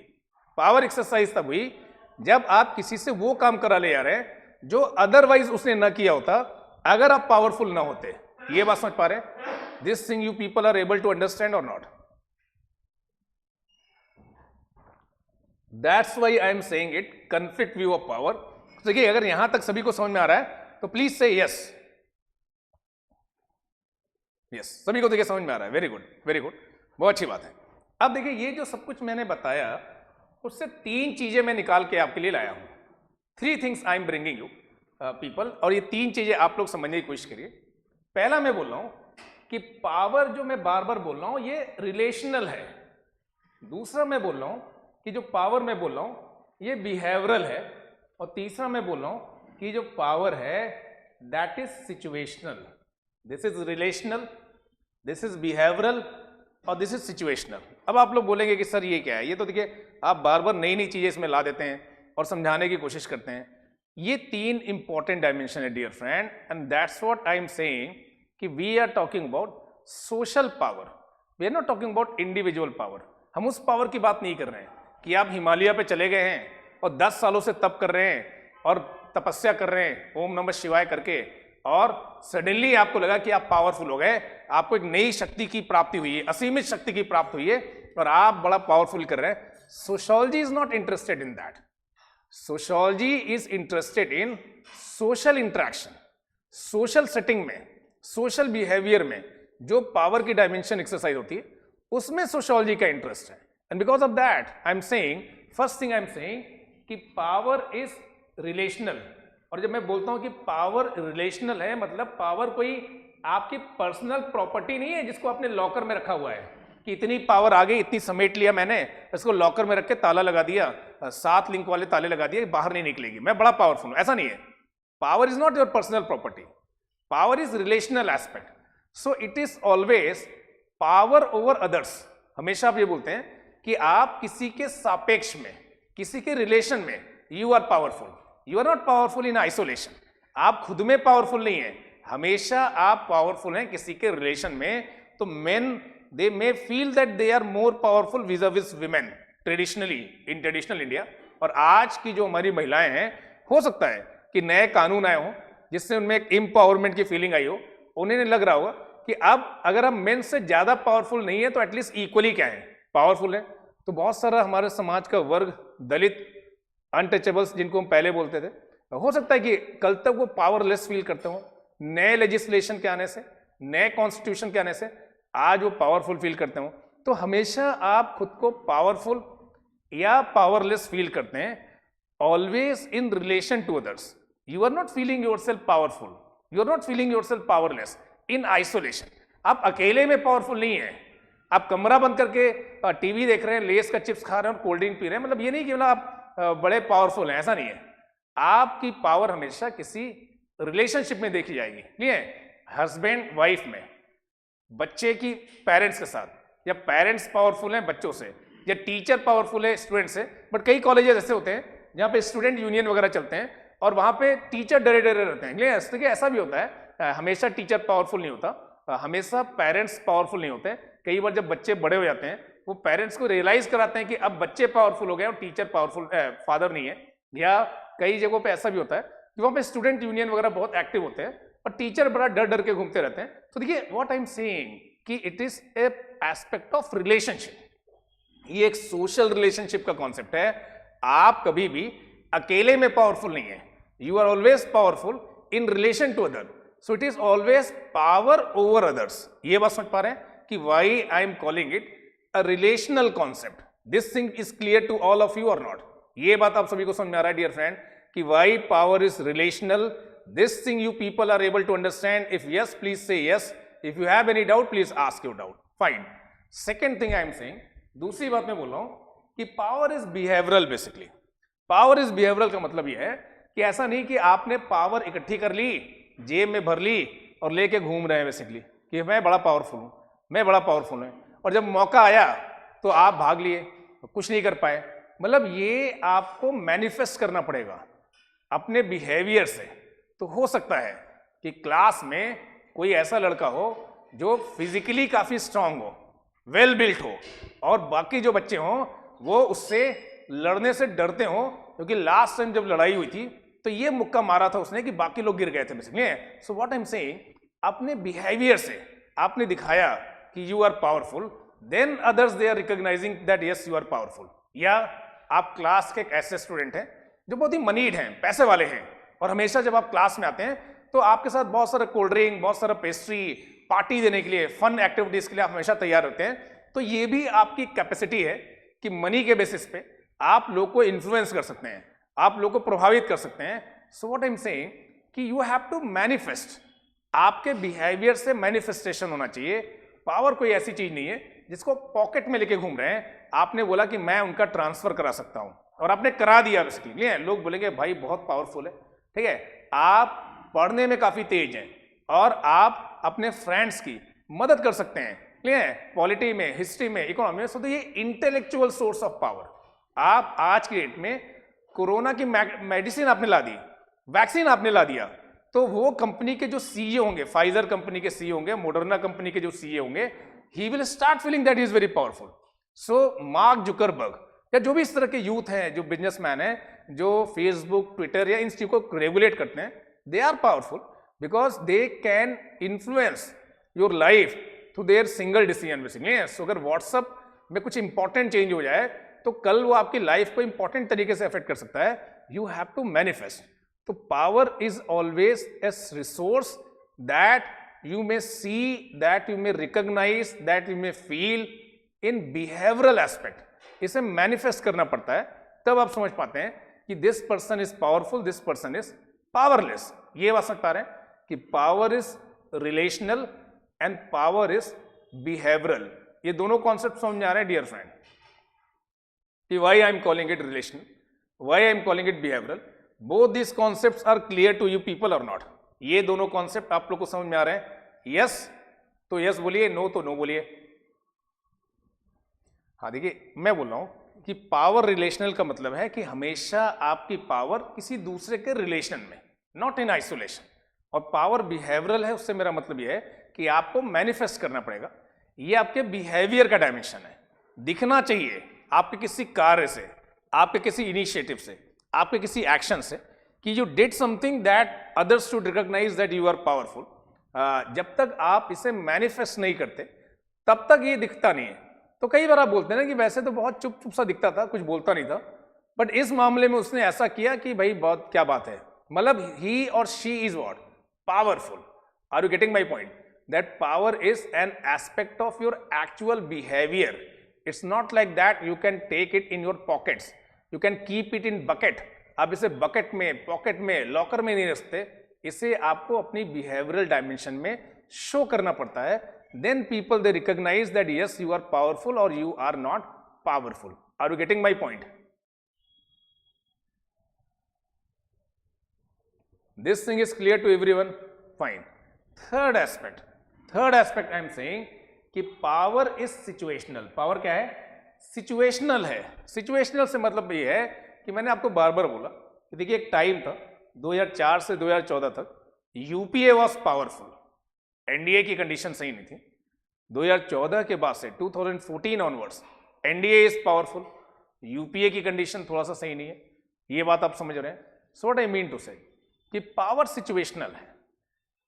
पावर एक्सरसाइज तब हुई जब आप किसी से वो काम करा ले जा रहे हैं जो अदरवाइज उसने ना किया होता अगर आप पावरफुल ना होते। ये बात समझ पा रहे हैं? This thing you people are able to understand और not? That's why I am saying it, conflict view of power. देखिए अगर यहां तक सभी को समझ में आ रहा है तो प्लीज से यस। यस, सभी को देखिए समझ में आ रहा है। वेरी गुड, वेरी गुड, बहुत अच्छी बात है। अब देखिए ये जो सब कुछ मैंने बताया उससे 3 चीजें मैं निकाल के आपके लिए लाया हूं। 3 things I am bringing you people, और ये 3 चीजें आप लोग समझने की कोशिश करिए। पहला मैं बोल रहा हूं कि पावर जो मैं बार बार बोल रहा हूं ये रिलेशनल है। दूसरा मैं बोल रहा हूं कि जो पावर मैं बोल रहा हूं ये बिहेवियरल है। और तीसरा मैं बोल रहा हूं कि जो पावर है that is situational. This is relational, this is behavioural और दिस इज सिचुएशनल। अब आप लोग बोलेंगे कि सर ये क्या है? ये तो देखिए आप बार बार नई नई चीजें इसमें ला देते हैं और समझाने की कोशिश करते हैं। ये 3 इंपॉर्टेंट डायमेंशन है dear friend, and that's what I am saying कि we are talking about social power, we are not talking about individual power. हम उस पावर की बात नहीं कर रहे हैं कि आप हिमालय पे चले गए हैं और 10 सालों से तप कर रहे हैं और तपस्या कर रहे हैं ओम नमः शिवाय करके, और सडनली आपको लगा कि आप पावरफुल हो गए, आपको एक नई शक्ति की प्राप्ति हुई है, असीमित शक्ति की प्राप्ति हुई है और आप बड़ा पावरफुल कर रहे हैं। Sociology is not interested in that. Sociology is interested in social interaction, social setting में, सोशल बिहेवियर में जो पावर की डायमेंशन एक्सरसाइज होती है उसमें सोशियोलॉजी का इंटरेस्ट है। And because of that I am saying, first thing I am saying कि पावर इज रिलेशनल। और जब मैं बोलता हूं कि पावर रिलेशनल है, मतलब पावर कोई आपकी पर्सनल प्रॉपर्टी नहीं है जिसको आपने लॉकर में रखा हुआ है कि इतनी पावर आ गई, इतनी समेट लिया मैंने, इसको लॉकर में रख के ताला लगा दिया, 7 लिंक वाले ताले लगा दिए, बाहर नहीं निकलेगी, मैं बड़ा पावरफुल हूं। ऐसा नहीं है। Power is not your personal property, power is relational aspect. So it is always power over others. हमेशा आप ये बोलते हैं कि आप किसी के सापेक्ष में, किसी के रिलेशन में you are powerful. You are not powerful in isolation. आप खुद में पावरफुल नहीं है, हमेशा आप पावरफुल हैं किसी के रिलेशन में। तो men they may feel that they are more powerful with women traditionally in traditional India. और आज की जो हमारी महिलाएं हैं, हो सकता है कि नए कानून आए हों जिससे उनमें एक एम्पावरमेंट की फीलिंग आई हो, उन्हें लग रहा होगा कि अब अगर हम मेन से ज्यादा पावरफुल नहीं है तो एटलीस्ट इक्वली क्या है, पावरफुल है। तो बहुत सारा हमारे समाज का वर्ग, दलित, अनटचेबल्स जिनको हम पहले बोलते थे, हो सकता है कि कल तक वो पावरलेस फील करते हो। नए लेजिस्लेशन के आने से, नए कॉन्स्टिट्यूशन के आने से आज वो पावरफुल फील करते हो। तो हमेशा आप खुद को पावरफुल या पावरलेस फील करते हैं, always in relation to others. You are not feeling yourself powerful, you are not feeling yourself powerless in isolation. आप अकेले में पावरफुल नहीं है। आप कमरा बंद करके टीवी देख रहे हैं, लेस का चिप्स खा रहे हैं और कोल्ड ड्रिंक पी रहे हैं, मतलब ये नहीं कि मतलब आप बड़े पावरफुल हैं, ऐसा नहीं है। आपकी पावर हमेशा किसी रिलेशनशिप में देखी जाएगी, ठीक है, हस्बैंड वाइफ में, बच्चे की पेरेंट्स के साथ, या पेरेंट्स पावरफुल हैं बच्चों से, या टीचर पावरफुल है स्टूडेंट से। बट कई कॉलेजेस ऐसे होते हैं जहाँ पे स्टूडेंट यूनियन वगैरह चलते हैं और वहाँ पे टीचर डरे डरे रहते हैं। इसलिए ऐसा भी होता है, हमेशा टीचर पावरफुल नहीं होता, हमेशा पेरेंट्स पावरफुल नहीं होते। कई बार जब बच्चे बड़े हो जाते हैं वो पेरेंट्स को रियलाइज कराते हैं कि अब बच्चे पावरफुल हो गए और टीचर पावरफुल फादर नहीं है। या कई जगहों पे ऐसा भी होता है कि वहाँ पे स्टूडेंट यूनियन वगैरह बहुत एक्टिव होते हैं और टीचर बड़ा डर डर के घूमते रहते हैं। तो देखिए व्हाट आई एम सेइंग कि it is a aspect of relationship, ये एक सोशल रिलेशनशिप का कॉन्सेप्ट है। आप कभी भी अकेले में पावरफुल नहीं है, you are always powerful in relation to other, so it is always power over others. ये बात समझ पा रहे हैं कि why I am calling it a relational concept. This thing is clear to all of you और not? ये बात आप सभी को समझ में आ रहा है डियर फ्रेंड कि why power is relational? This thing you people are able to understand? If yes, please say yes. If you have any doubt, please ask your doubt. Fine. Second thing I am saying, दूसरी बात मैं बोल रहा हूं कि power is behavioural. Basically power is behavioural का मतलब यह है कि ऐसा नहीं कि आपने पावर इकट्ठी कर ली, जेब में भर ली और लेके घूम रहे हैं बेसिकली कि मैं बड़ा पावरफुल हूं, मैं बड़ा पावरफुल हूं, और जब मौका आया तो आप भाग लिए, कुछ नहीं कर पाए। मतलब ये आपको मैनिफेस्ट करना पड़ेगा अपने बिहेवियर से। तो हो सकता है कि क्लास में कोई ऐसा लड़का हो जो फिजिकली काफी स्ट्रांग हो, वेल बिल्ट हो, और बाकी जो बच्चे हों वो उससे लड़ने से डरते हो, क्योंकि लास्ट टाइम जब लड़ाई हुई थी तो ये मुक्का मारा था उसने कि बाकी लोग गिर गए थे basically. So what I am saying, अपने बिहेवियर से आपने दिखाया कि you are powerful, then others they are recognising that yes you are powerful. या आप क्लास के एक ऐसे स्टूडेंट हैं जो बहुत ही मनीड हैं, पैसे वाले हैं, और हमेशा जब आप क्लास में आते हैं तो आपके साथ बहुत सारा कोल्ड ड्रिंक, बहुत सारा पेस्ट्री, पार्टी देने के लिए, फन एक्टिविटीज के लिए आप हमेशा तैयार रहते हैं। तो ये भी आपकी कैपेसिटी है कि मनी के बेसिस पे आप लोग को इन्फ्लुएंस कर सकते हैं, आप लोग को प्रभावित कर सकते हैं। So what I am saying कि यू हैव टू मैनिफेस्ट, आपके बिहेवियर से मैनिफेस्टेशन होना चाहिए। पावर कोई ऐसी चीज नहीं है जिसको पॉकेट में लेके घूम रहे हैं। आपने बोला कि मैं उनका ट्रांसफर करा सकता हूं और आपने करा दिया बेसिकली। लोग बोलेंगे भाई बहुत पावरफुल है, ठीक है, आप पढ़ने में काफी तेज हैं और आप अपने फ्रेंड्स की मदद कर सकते हैं, ठीक है, पॉलिटी में, हिस्ट्री में, इकोनॉमी में। सो तो ये इंटेलेक्चुअल सोर्स ऑफ पावर। आप आज की डेट में कोरोना की मेडिसिन आपने ला दी, वैक्सीन आपने ला दिया, तो वो कंपनी के जो सीईओ होंगे, फाइजर कंपनी के सीईओ होंगे, मॉडर्ना कंपनी के जो सीईओ होंगे, he will start feeling that is very powerful. So mark Zuckerberg या जो भी इस तरह के यूथ हैं, जो बिजनेसमैन हैं, जो फेसबुक, ट्विटर या इन चीज को रेगुलेट करते हैं, they are powerful because they can influence your life through their single decision basically. So अगर व्हाट्सएप में कुछ इंपॉर्टेंट चेंज हो जाए तो कल वो आपकी लाइफ को इंपॉर्टेंट तरीके से अफेक्ट कर सकता है। You have to manifest. तो power is always a resource that you may see, that you may recognize, that you may feel in behavioral aspect. इसे मैनिफेस्ट करना पड़ता है, तब आप समझ पाते हैं कि this person is powerful, this person is powerless. ये बात समझ पा रहे हैं कि power is relational and power is behavioural. ये दोनों कॉन्सेप्ट समझ में आ रहे हैं डियर फ्रेंड कि why I am calling it relational, why I am calling it behavioural. Both this concepts are clear to you people और नॉट? ये दोनों कॉन्सेप्ट आप लोग को समझ में आ रहे हैं? यस तो यस बोलिए, नो तो नो बोलिए। हाँ देखिए, मैं बोल रहा हूं कि पावर रिलेशनल का मतलब है कि हमेशा आपकी पावर किसी दूसरे के रिलेशन में, नॉट इन आइसोलेशन। और पावर बिहेवियरल है, उससे मेरा मतलब यह है कि आपको मैनिफेस्ट करना पड़ेगा। ये आपके बिहेवियर का डायमेंशन है, दिखना चाहिए आपके किसी कार्य से, आपके किसी इनिशिएटिव से, आपके किसी एक्शन से कि you did something that others should recognise that you are powerful. जब तक आप इसे मैनिफेस्ट नहीं करते तब तक ये दिखता नहीं है। तो कई बार आप बोलते हैं ना कि वैसे तो बहुत चुप चुप सा दिखता था, कुछ बोलता नहीं था, बट इस मामले में उसने ऐसा किया कि भाई बहुत क्या बात है। मतलब ही और she is what? Powerful. Are you getting my point? That power is an aspect of your actual behaviour. It's not like that you can take it in your pockets, you can keep it in bucket. आप इसे bucket में, pocket में, locker में नहीं रखते, इसे आपको अपनी बिहेवियरल डायमेंशन में शो करना पड़ता है। Then people they recognize that yes you are powerful और you are not powerful. Are you getting my point? This thing is clear to everyone? Fine. Third aspect I am saying कि power is situational. Power क्या है? Situational है. Situational से मतलब ये है कि मैंने आपको बार बार बोला कि देखिए एक टाइम था 2004 से 2014 तक यूपीए वॉज पावरफुल, एनडीए की कंडीशन सही नहीं थी. 2014 के बाद से 2014 onwards NDA is powerful, UPA की कंडीशन थोड़ा सा सही नहीं है. ये बात आप समझ रहे हैं? So what I mean to say कि पावर सिचुएशनल है.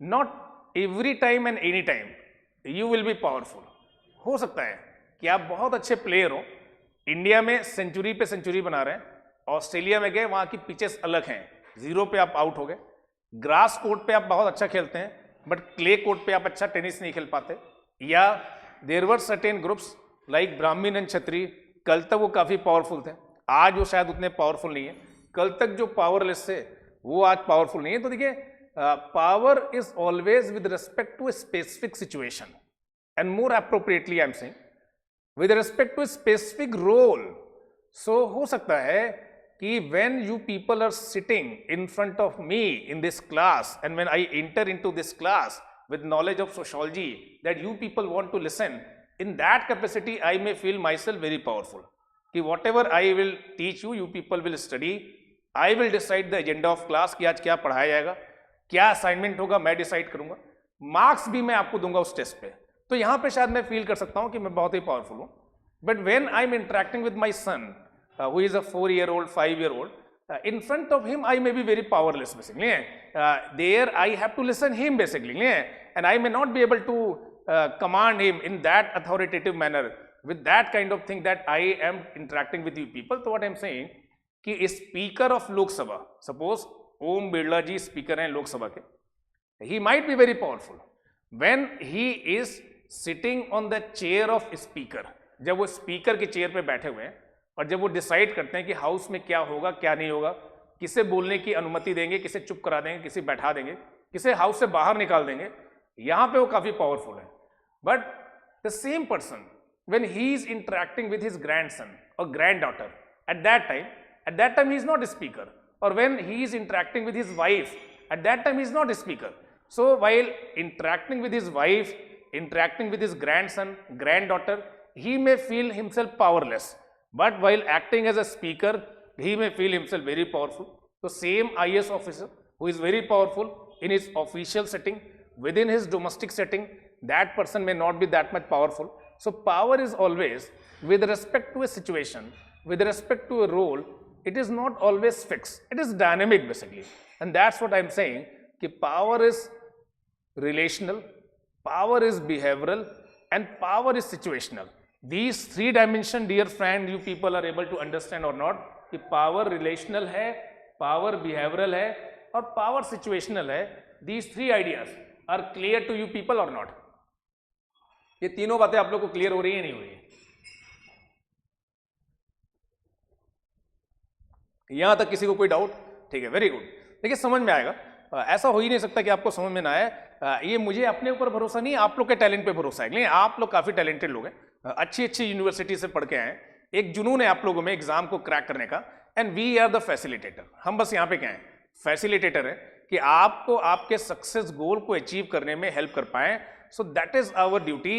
Not every time and any time you will be powerful. हो सकता है कि आप बहुत अच्छे प्लेयर हो, इंडिया में सेंचुरी पे सेंचुरी बना रहे हैं, ऑस्ट्रेलिया में गए वहां की पिचेस अलग हैं, जीरो पे आप आउट हो गए, ग्रास कोर्ट पे आप बहुत अच्छा खेलते हैं बट क्ले कोर्ट पे आप अच्छा टेनिस नहीं खेल पाते, या there were certain groups like Brahmin and Kshatriya, कल तक वो काफी पावरफुल थे, आज वो शायद उतने पावरफुल नहीं है, कल तक जो पावरलेस थे वो आज पावरफुल नहीं है. तो देखिए power is always with respect to a specific situation and more appropriately I am saying with respect to a specific role. So हो सकता है कि when you people are sitting in front of me in this class and when I enter into this class with knowledge of sociology that you people want to listen, in that capacity I may feel myself very powerful कि whatever I will teach you, you people will study, I will decide the agenda of class कि आज क्या पढ़ाया जाएगा, क्या assignment होगा मैं decide करूंगा, मार्क्स भी मैं आपको दूंगा उस टेस्ट पे. तो यहां पे शायद मैं फील कर सकता हूं कि मैं बहुत ही पावरफुल हूं. But when I am interacting with my son who is a 4-year-old, 5-year-old, in front of him I may be very powerless basically. There I have to listen him basically, and I may not be able to command him in that authoritative manner with that kind of thing that I am interacting with you people. So what I am saying कि speaker of Lok Sabha, suppose Om Birla ji speaker हैं लोक सभा के, he might be very powerful when he is sitting on the chair of speaker. जब वो speaker के chair पे बैठे हुए हैं और जब वो डिसाइड करते हैं कि हाउस में क्या होगा क्या नहीं होगा, किसे बोलने की अनुमति देंगे, किसे चुप करा देंगे, किसे बैठा देंगे, किसे हाउस से बाहर निकाल देंगे, यहां पे वो काफी पावरफुल है. But the same person when he is interacting with his grandson और granddaughter at that time he is not speaker, और when he is interacting with his wife at that time he is not speaker. So while interacting with his wife, interacting with his grandson, granddaughter, he may feel himself powerless, but while acting as a speaker he may feel himself very powerful. So same IAS officer who is very powerful in his official setting, within his domestic setting that person may not be that much powerful. So power is always with respect to a situation, with respect to a role, it is not always fixed, it is dynamic basically. And that's what I am saying कि power is relational, power is behavioral, and power is situational. These 3 dimension, dear friend, you people are able to understand or not कि power relational है, power behavioral है और power situational है. These 3 ideas are clear to you people or not? ये तीनों बातें आप लोग को क्लियर हो रही है नहीं हो रही है? यहां तक किसी को कोई डाउट? ठीक है, वेरी गुड. देखिए समझ में आएगा, ऐसा हो ही नहीं सकता कि आपको समझ में ना आए. ये मुझे अपने ऊपर भरोसा नहीं, आप लोग के टैलेंट पे भरोसा है. आप लोग काफी टैलेंटेड लोग हैं, अच्छी अच्छी यूनिवर्सिटी से पढ़ के आए, एक जुनून है आप लोगों में एग्जाम को क्रैक करने का. And we are the facilitator. हम बस यहाँ पे क्या है, फैसिलिटेटर है कि आपको आपके सक्सेस गोल को अचीव करने में हेल्प कर पाए. So that is our duty.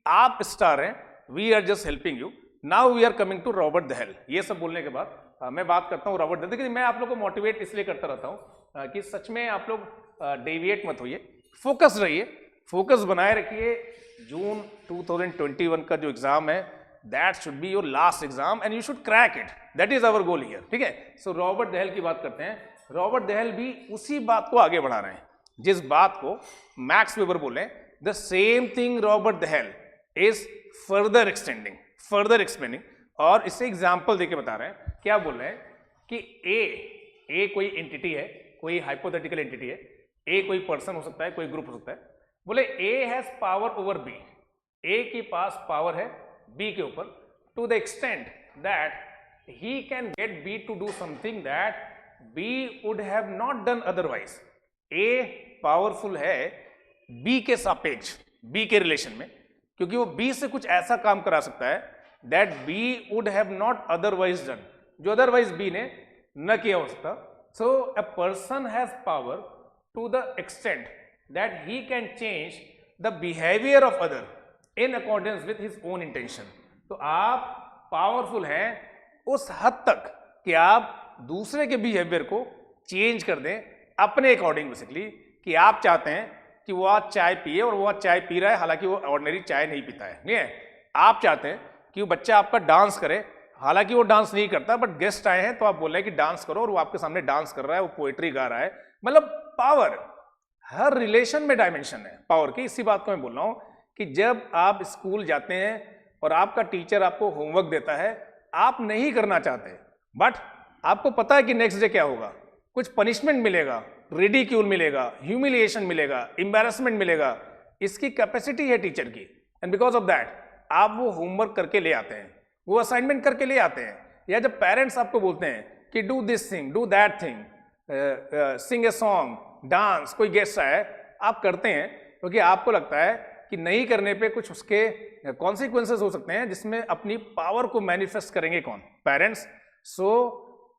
आप स्टार हैं, we are just helping you. Now we are coming to Robert Dahl. ये सब बोलने के बाद मैं बात करता हूँ रॉबर्ट दहल. देखिए मैं आप लोग को मोटिवेट इसलिए करता रहता हूँ कि सच में आप लोग डेविएट मत होइए, फोकस रहिए, फोकस बनाए रखिए. जून 2021 का जो एग्जाम है that should be your last exam and you should crack it. That is our goal here. ठीक है. सो रॉबर्ट दहल की बात करते हैं. रॉबर्ट दहल भी उसी बात को आगे बढ़ा रहे हैं जिस बात को मैक्स वेबर बोले. The same thing Robert Dahl is further extending, further explaining. और इससे एग्जाम्पल देके बता रहे हैं. क्या बोल रहे हैं कि ए कोई एंटिटी है, कोई हाइपोथेटिकल एंटिटी है. ए कोई पर्सन हो सकता है, कोई ग्रुप हो सकता है. बोले A has power over B. A के पास पावर है बी के ऊपर to the extent that he can get B to do something that B would have not done otherwise. A powerful है बी के सापेक्ष, बी के रिलेशन में, क्योंकि वो बी से कुछ ऐसा काम करा सकता है that B would have not otherwise done, जो अदरवाइज बी ने न किया हो सकता. So a person has power to the extent that he can change the behavior of other in accordance with his own intention. तो आप powerful हैं उस हद तक कि आप दूसरे के बिहेवियर को चेंज कर दें अपने अकॉर्डिंग, बेसिकली कि आप चाहते हैं कि वो आज चाय पिए और वो आज चाय पी रहा है, हालांकि वो ऑर्डिनरी चाय नहीं पीता है, नहीं है। आप चाहते हैं कि वो बच्चा आपका डांस करे, हालांकि वो डांस नहीं करता, बट गेस्ट आए हैं तो आप बोल रहे हैं कि डांस करो और वो आपके सामने डांस कर रहा है, वो पोएट्री गा रहा है। मतलब पावर हर रिलेशन में डायमेंशन है पावर की। इसी बात को मैं बोल रहा हूं कि जब आप स्कूल जाते हैं और आपका टीचर आपको होमवर्क देता है, आप नहीं करना चाहते, बट आपको पता है कि नेक्स्ट डे क्या होगा, कुछ पनिशमेंट मिलेगा, रिडिक्यूल मिलेगा, ह्यूमिलिएशन मिलेगा, एम्बैरेसमेंट मिलेगा। इसकी कैपेसिटी है टीचर की, एंड बिकॉज ऑफ दैट आप वो होमवर्क करके ले आते हैं, वो असाइनमेंट करके ले आते हैं। या जब पेरेंट्स आपको बोलते हैं कि do this thing, do that thing, sing a song, dance, कोई गेस्ट आए, आप करते हैं क्योंकि आपको लगता है कि नहीं करने पे कुछ उसके कॉन्सिक्वेंसेस हो सकते हैं, जिसमें अपनी पावर को मैनिफेस्ट करेंगे कौन? Parents. So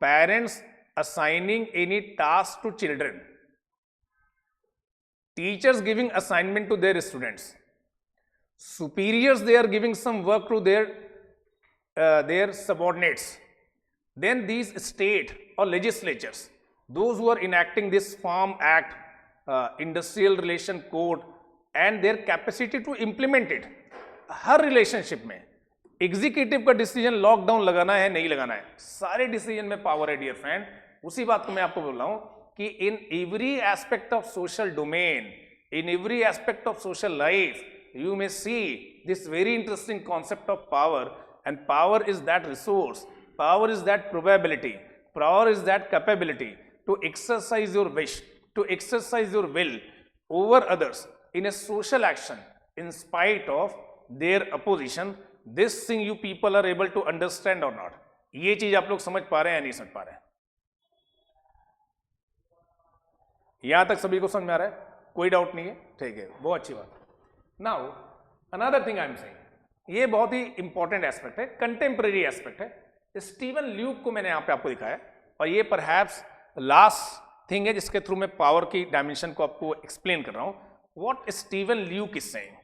parents assigning any task to children, teachers giving assignment to their students, superiors they are giving some work to their subordinates, then these state or legislatures, those who are enacting this farm act, industrial relation code, and their capacity to implement it, her relationship में executive का decision lockdown लगाना है नहीं लगाना है, सारे decision में power है डियर फ्रेंड। उसी बात को मैं आपको बोल रहा हूं कि in every aspect of social domain, in every aspect of social life, you may see this very interesting concept of power, and power is that resource, power is that probability, power is that capability to exercise your wish, to exercise your will over others in a social action in spite of their opposition. This thing you people are able to understand और not? ये चीज आप लोग समझ पा रहे हैं या नहीं समझ पा रहे हैं? यहां तक सभी को समझ में आ रहा है? कोई डाउट नहीं है? ठीक है, बहुत अच्छी बात। Now another thing I am saying, ये बहुत ही इंपॉर्टेंट एस्पेक्ट है, कंटेम्परेरी एस्पेक्ट है। स्टीवन ल्यूक को मैंने यहां पे आपको दिखाया, और ये परहैप्स लास्ट थिंग है जिसके थ्रू मैं पावर की डायमेंशन को आपको एक्सप्लेन कर रहा हूं। What Steven Luke is saying.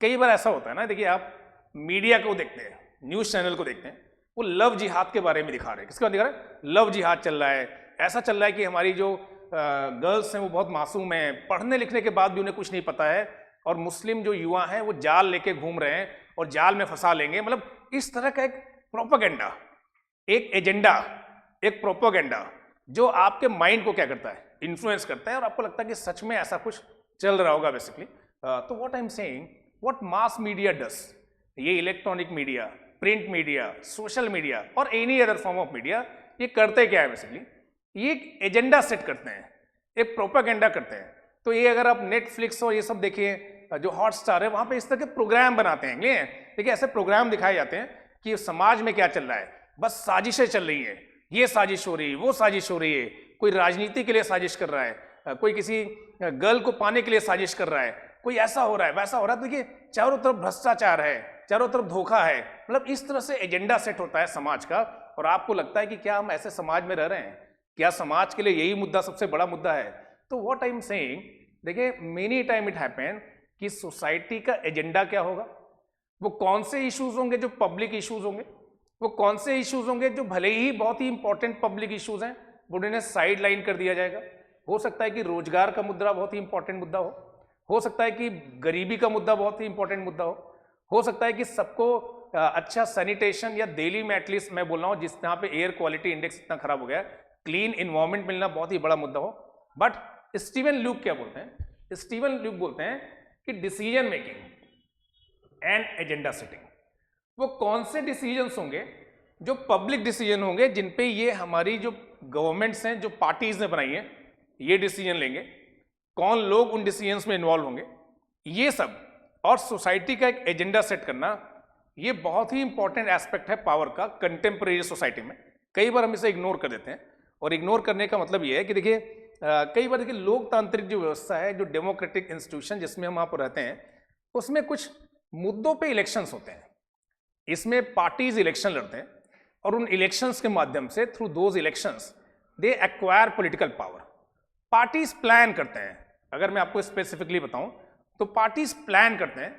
कई बार ऐसा होता है ना, देखिए आप मीडिया को देखते हैं, न्यूज चैनल को देखते हैं, वो लव जिहाद के बारे में दिखा रहे हैं। किसके बारे में दिखा रहे हैं? लव जिहाद चल रहा है, ऐसा चल रहा है कि हमारी जो गर्ल्स हैं वो बहुत मासूम हैं, पढ़ने लिखने के बाद भी उन्हें कुछ नहीं पता है, और मुस्लिम जो युवा हैं वो जाल लेके घूम रहे हैं और जाल में फंसा लेंगे। मतलब इस तरह का एक प्रोपेगेंडा, एक एजेंडा, एक प्रोपेगेंडा जो आपके माइंड को क्या करता है? इन्फ्लुएंस करता है, और आपको लगता है कि सच में ऐसा कुछ चल रहा होगा बेसिकली। तो what I am saying, what mass media does, ये electronic media, print media, social media और any other form of media, ये करते क्या है बेसिकली? ये एक एजेंडा सेट करते हैं, एक प्रोपेगेंडा करते हैं। तो ये अगर आप नेटफ्लिक्स और ये सब देखिए, जो हॉटस्टार है, वहां पे इस तरह के प्रोग्राम बनाते हैं। देखिए ऐसे प्रोग्राम दिखाए जाते हैं कि समाज में क्या चल रहा है, बस साजिशें चल रही है, ये साजिश हो रही है, वो साजिश हो रही है, कोई राजनीति के लिए साजिश कर रहा है, कोई किसी गर्ल को पाने के लिए साजिश कर रहा है, कोई ऐसा हो रहा है, वैसा हो रहा है। देखिए चारों तरफ भ्रष्टाचार है, चारों तरफ धोखा है। मतलब इस तरह से एजेंडा सेट होता है समाज का, और आपको लगता है कि क्या हम ऐसे समाज में रह रहे हैं? क्या समाज के लिए यही मुद्दा सबसे बड़ा मुद्दा है? तो व्हाट आई एम सेइंग, देखिए मेनी टाइम इट हैपन कि सोसाइटी का एजेंडा क्या होगा, वो कौन से इश्यूज होंगे जो पब्लिक इश्यूज होंगे, वो कौन से इश्यूज होंगे जो भले ही बहुत ही इंपॉर्टेंट पब्लिक इश्यूज हैं, वो उन्हें साइड लाइन कर दिया जाएगा। हो सकता है कि रोजगार का मुद्दा बहुत ही इंपॉर्टेंट मुद्दा हो सकता है कि गरीबी का मुद्दा बहुत ही इंपॉर्टेंट मुद्दा हो सकता है कि सबको अच्छा सैनिटेशन, या दिल्ली में एटलीस्ट मैं बोल रहा हूँ जिस यहाँ पे एयर क्वालिटी इंडेक्स इतना खराब हो गया, क्लीन इन्वायरमेंट मिलना बहुत ही बड़ा मुद्दा हो। बट स्टीवन ल्यूक क्या बोलते हैं? स्टीवन ल्यूक बोलते हैं कि decision making and agenda setting, वो कौन से डिसीजंस होंगे जो पब्लिक डिसीजन होंगे, जिन पे ये हमारी जो गवर्नमेंट्स हैं, जो पार्टीज ने बनाई है, ये डिसीजन लेंगे, कौन लोग उन डिसीजंस में इन्वॉल्व होंगे, ये सब, और सोसाइटी का एक एजेंडा सेट करना, ये बहुत ही इंपॉर्टेंट एस्पेक्ट है पावर का कंटेम्प्रेरी सोसाइटी में। कई बार हम इसे इग्नोर कर देते हैं, और इग्नोर करने का मतलब ये है कि देखिए कई बार देखिए लोकतांत्रिक जो व्यवस्था है, जो डेमोक्रेटिक इंस्टीट्यूशन जिसमें हम आप रहते हैं, उसमें कुछ मुद्दों पे इलेक्शंस होते हैं। इसमें पार्टीज इलेक्शन लड़ते हैं, और उन इलेक्शंस के माध्यम से, through those elections, they acquire political power. Parties plan करते हैं, अगर मैं आपको स्पेसिफिकली बताऊं तो पार्टीज प्लान करते हैं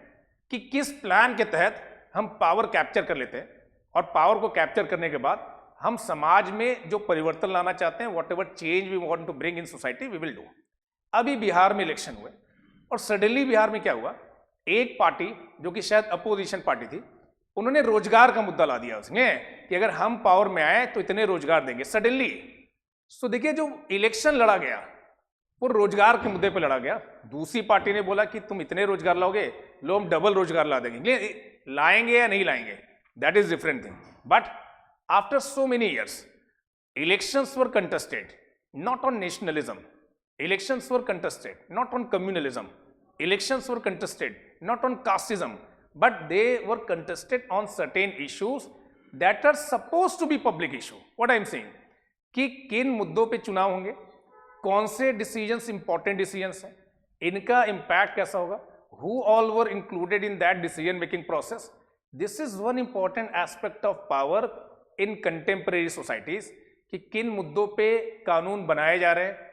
कि किस प्लान के तहत हम पावर कैप्चर कर लेते हैं, और पावर को कैप्चर करने के बाद हम समाज में जो परिवर्तन लाना चाहते हैं, whatever change we want to bring in society we will do. अभी बिहार में इलेक्शन हुए और सडनली बिहार में क्या हुआ, एक पार्टी जो कि शायद अपोजिशन पार्टी थी, उन्होंने रोजगार का मुद्दा ला दिया उसमें कि अगर हम पावर में आए तो इतने रोजगार देंगे सडनली। सो देखिए, जो इलेक्शन लड़ा गया वो रोजगार के मुद्दे पे लड़ा गया। दूसरी पार्टी ने बोला कि तुम इतने रोजगार लाओगे, लो हम डबल रोजगार ला देंगे। लाएंगे या नहीं लाएंगे, that is different thing. But after so many years elections were contested not on nationalism, elections were contested not on communalism, elections were contested not on casteism, but they were contested on certain issues that are supposed to be public issue. What I am saying कि किन मुद्दों पे चुनाव होंगे, कौन से decisions important decisions हैं, इनका इम्पैक्ट कैसा होगा, who all were included in that decision making process. This is one important aspect of power in contemporary societies कि किन मुद्दों पे कानून बनाए जा रहे हैं।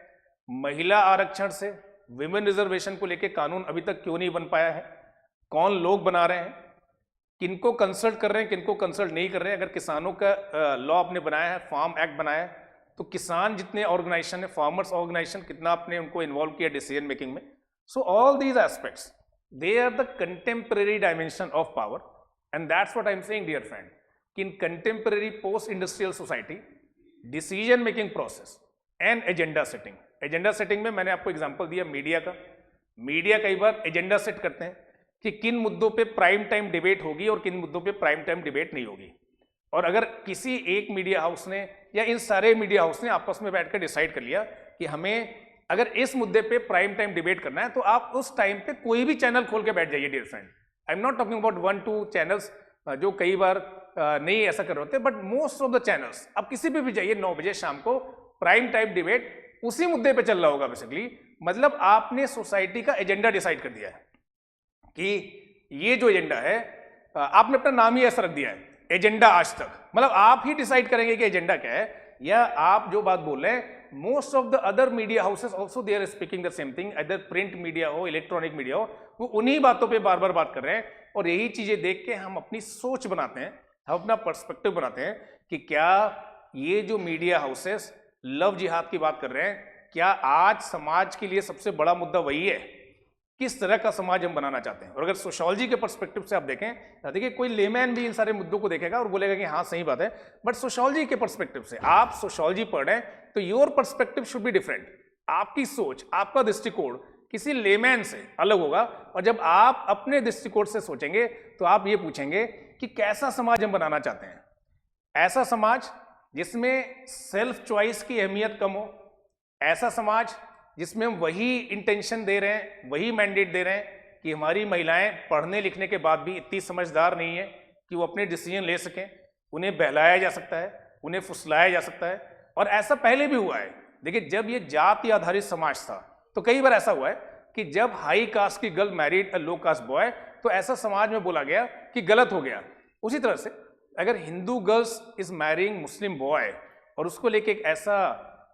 महिला आरक्षण से विमेन रिजर्वेशन को लेके कानून अभी तक क्यों नहीं बन पाया है, कौन लोग बना रहे हैं, किनको कंसल्ट कर रहे हैं, किनको कंसल्ट नहीं कर रहे हैं। अगर किसानों का लॉ आपने बनाया है, फार्म एक्ट बनाया है, तो किसान जितने ऑर्गेनाइजेशन है, फार्मर्स ऑर्गेनाइजेशन, कितना आपने उनको इन्वॉल्व किया डिसीजन मेकिंग में। So all these aspects they are the contemporary dimension of power, and that's what I am saying dear friend कि in contemporary post industrial society decision making process and agenda setting, agenda setting में मैंने आपको example दिया media का। Media कई बार agenda set करते हैं कि किन मुद्दों पे प्राइम टाइम डिबेट होगी और किन मुद्दों पे प्राइम टाइम डिबेट नहीं होगी। और अगर किसी एक मीडिया हाउस ने या इन सारे मीडिया हाउस ने आपस में बैठकर डिसाइड कर लिया कि हमें अगर इस मुद्दे पे प्राइम टाइम डिबेट करना है, तो आप उस टाइम पे कोई भी चैनल खोल के बैठ जाइए dear friend. I am not talking about 1-2 channels जो कई बार नहीं ऐसा कर रहे होते, but most of the channels आप किसी पे भी जाइए 9 बजे शाम को प्राइम टाइम डिबेट उसी मुद्दे पे चल रहा होगा बेसिकली। मतलब आपने सोसाइटी का एजेंडा डिसाइड कर दिया है कि ये जो एजेंडा है, आपने अपना नाम ही ऐसा रख दिया है एजेंडा आज तक। मतलब आप ही डिसाइड करेंगे कि एजेंडा क्या है, या आप जो बात बोल रहे हैं most of the other media houses also they are speaking the same thing, other print media हो, इलेक्ट्रॉनिक मीडिया हो, वो उन्हीं बातों पे बार बार बात कर रहे हैं। और यही चीजें देख के हम अपनी सोच बनाते हैं, हम अपना पर्सपेक्टिव बनाते हैं कि क्या ये जो मीडिया हाउसेस लव जिहाद की बात कर रहे हैं, क्या आज समाज के लिए सबसे बड़ा मुद्दा वही है, किस तरह का समाज हम बनाना चाहते हैं। और अगर सोशोलॉजी के पर्सपेक्टिव से आप देखें, देखिए कोई लेमैन भी इन सारे मुद्दों को देखेगा और बोलेगा कि हाँ सही बात है, बट सोशोलॉजी के पर्सपेक्टिव से आप सोशोलॉजी पढ़ रहे हैं तो your perspective should be different. आपकी सोच, आपका दृष्टिकोण किसी लेमैन से अलग होगा। और जब आप अपने दृष्टिकोण से सोचेंगे तो आप ये पूछेंगे कि कैसा समाज हम बनाना चाहते हैं। ऐसा समाज जिसमें सेल्फ चॉइस की अहमियत कम हो, ऐसा समाज जिसमें हम वही इंटेंशन दे रहे हैं, वही मैंडेट दे रहे हैं कि हमारी महिलाएं पढ़ने लिखने के बाद भी इतनी समझदार नहीं है कि वो अपने डिसीजन ले सकें, उन्हें बहलाया जा सकता है, उन्हें फुसलाया जा सकता है। और ऐसा पहले भी हुआ है। देखिए, जब ये जाति आधारित समाज था तो कई बार ऐसा हुआ है कि जब हाई कास्ट की girl married a low caste boy, तो ऐसा समाज में बोला गया कि गलत हो गया। उसी तरह से अगर Hindu girls is marrying Muslim boy और उसको लेके एक ऐसा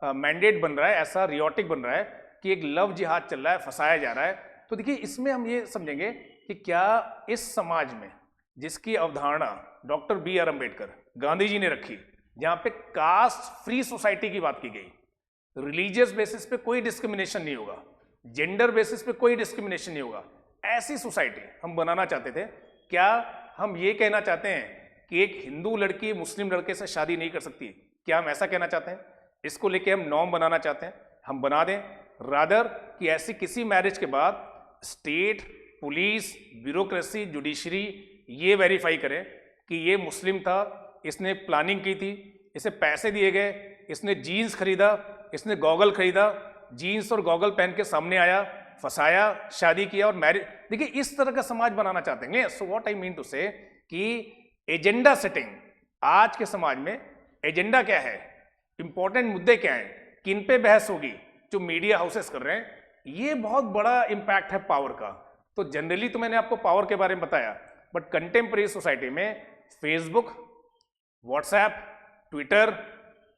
मैंडेट बन रहा है, ऐसा रियोटिक बन रहा है कि एक लव जिहाद चल रहा है, फंसाया जा रहा है, तो देखिए इसमें हम ये समझेंगे कि क्या इस समाज में जिसकी अवधारणा डॉक्टर B.R. अम्बेडकर, गांधी जी ने रखी, जहां पे कास्ट फ्री सोसाइटी की बात की गई, रिलीजियस बेसिस पे कोई डिस्क्रिमिनेशन नहीं होगा, जेंडर बेसिस पे कोई डिस्क्रिमिनेशन नहीं होगा, ऐसी सोसाइटी हम बनाना चाहते थे। क्या हम ये कहना चाहते हैं कि एक हिंदू लड़की मुस्लिम लड़के से शादी नहीं कर सकती? क्या हम ऐसा कहना चाहते हैं? इसको लेके हम नॉर्म बनाना चाहते हैं? हम बना दें रादर कि ऐसी किसी मैरिज के बाद स्टेट, पुलिस, ब्यूरोक्रेसी, जुडिशरी ये वेरीफाई करें कि ये मुस्लिम था, इसने प्लानिंग की थी, इसे पैसे दिए गए, इसने जीन्स खरीदा, इसने गॉगल खरीदा, जीन्स और गॉगल पहन के सामने आया, फंसाया, शादी किया और मैरिज। देखिए इस तरह का समाज बनाना चाहते हैं। So what I mean to say कि एजेंडा सेटिंग, आज के समाज में एजेंडा क्या है, इंपॉर्टेंट मुद्दे क्या हैं, किन पे बहस होगी, जो मीडिया हाउसेस कर रहे हैं, ये बहुत बड़ा इंपैक्ट है पावर का। तो जनरली तो मैंने आपको पावर के बारे में बताया, बट कंटेम्प्रेरी सोसाइटी में Facebook, WhatsApp, Twitter,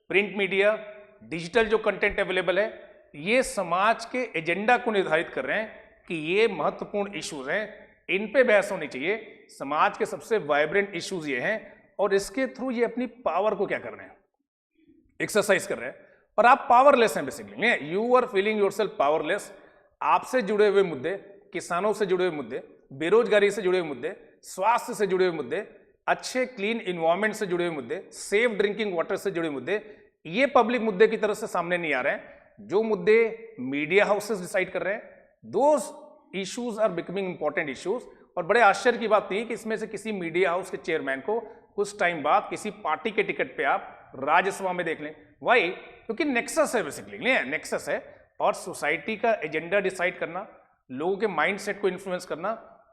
print media, digital जो कंटेंट अवेलेबल है, ये समाज के एजेंडा को निर्धारित कर रहे हैं कि ये महत्वपूर्ण इश्यूज हैं, इन पे बहस होनी चाहिए। समाज के सबसे वाइब्रेंट इश्यूज ये हैं और इसके थ्रू ये अपनी पावर को क्या कर रहे हैं, एक्सरसाइज कर रहे हैं। और आप पावरलेस हैं basically, you are feeling yourself powerless. आपसे जुड़े हुए मुद्दे, किसानों से जुड़े हुए मुद्दे, बेरोजगारी से जुड़े हुए मुद्दे, स्वास्थ्य से जुड़े हुए मुद्दे, अच्छे क्लीन इन्वायरमेंट से जुड़े हुए मुद्दे, सेफ ड्रिंकिंग वाटर से जुड़े मुद्दे, ये पब्लिक मुद्दे की तरफ से सामने नहीं आ रहे हैं। जो मुद्दे मीडिया हाउसेस डिसाइड कर रहे हैं, those issues are becoming important issues. और बड़े आश्चर्य की बात नहीं कि इसमें से किसी मीडिया हाउस के चेयरमैन को कुछ टाइम बाद किसी पार्टी के टिकट पे आप राज्यसभा में देख लें। वाई? क्योंकि नेक्सस है बेसिकली, नेक्सस है। और सोसाइटी का एजेंडा डिसाइड करना, लोगों के माइंडसेट को इन्फ्लुएंस करना,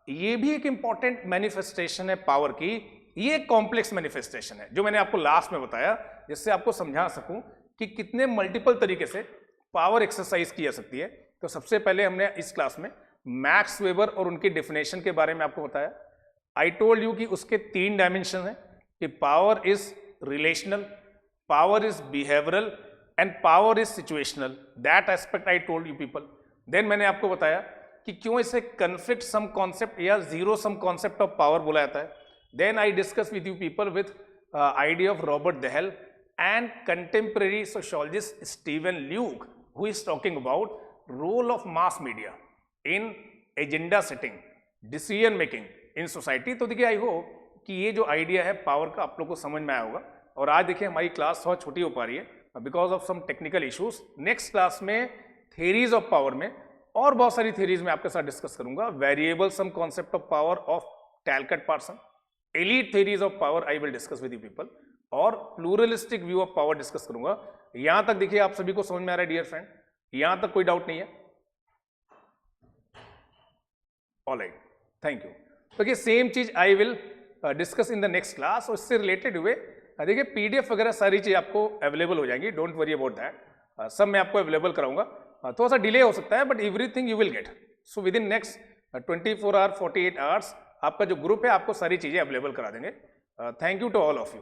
ये भी एक इंपॉर्टेंट मैनिफेस्टेशन है पावर की। ये एक कॉम्प्लेक्स मैनिफेस्टेशन है जो मैंने आपको लास्ट में बताया, जिससे आपको समझा सकूं कि कितने मल्टीपल तरीके से पावर एक्सरसाइज की जा सकती है। तो सबसे पहले हमने इस क्लास में मैक्स वेबर और उनकी डेफिनेशन के बारे में आपको बताया। आई टोल्ड यू कि उसके 3 डायमेंशन हैं कि power is relational, power is behavioural and power is situational. That aspect I told you people. Then मैंने आपको बताया कि क्यों इसे कन्फ्लिक्ट सम कॉन्सेप्ट या zero sum concept of power बोला जाता है। Then I discuss with you people with idea of Robert Dahl and contemporary sociologist Steven Luke, who is talking about role of mass media in agenda setting, decision making in society. तो देखिए, I hope कि ये जो idea है power का आप लोग को समझ में आया होगा। और आज देखिए हमारी क्लास थोड़ा छोटी हो पा रही है because of some technical issues. Next class में थेरीज ऑफ पावर में और बहुत सारी थेरीज में आपके साथ डिस्कस करूंगा। Variable sum concept of power of Talcott Parson, elite theories of power I will discuss with you people, और pluralistic view of power discuss करूंगा। यहां तक देखिए आप सभी को समझ में आ रहा है डियर फ्रेंड? यहां तक कोई डाउट नहीं है? Alright, thank you. तो सेम चीज आई will discuss in the next class. और इससे रिलेटेड हुए देखिए पीडीएफ वगैरह सारी चीज आपको अवेलेबल हो जाएंगी, डोंट वरी अबाउट दैट। सब मैं आपको अवेलेबल कराऊंगा। थोड़ा सा डिले हो सकता है but everything you will get. So within next 24 hour 48 hours आपका जो ग्रुप है आपको सारी चीजें अवेलेबल करा देंगे। Thank you to all of you.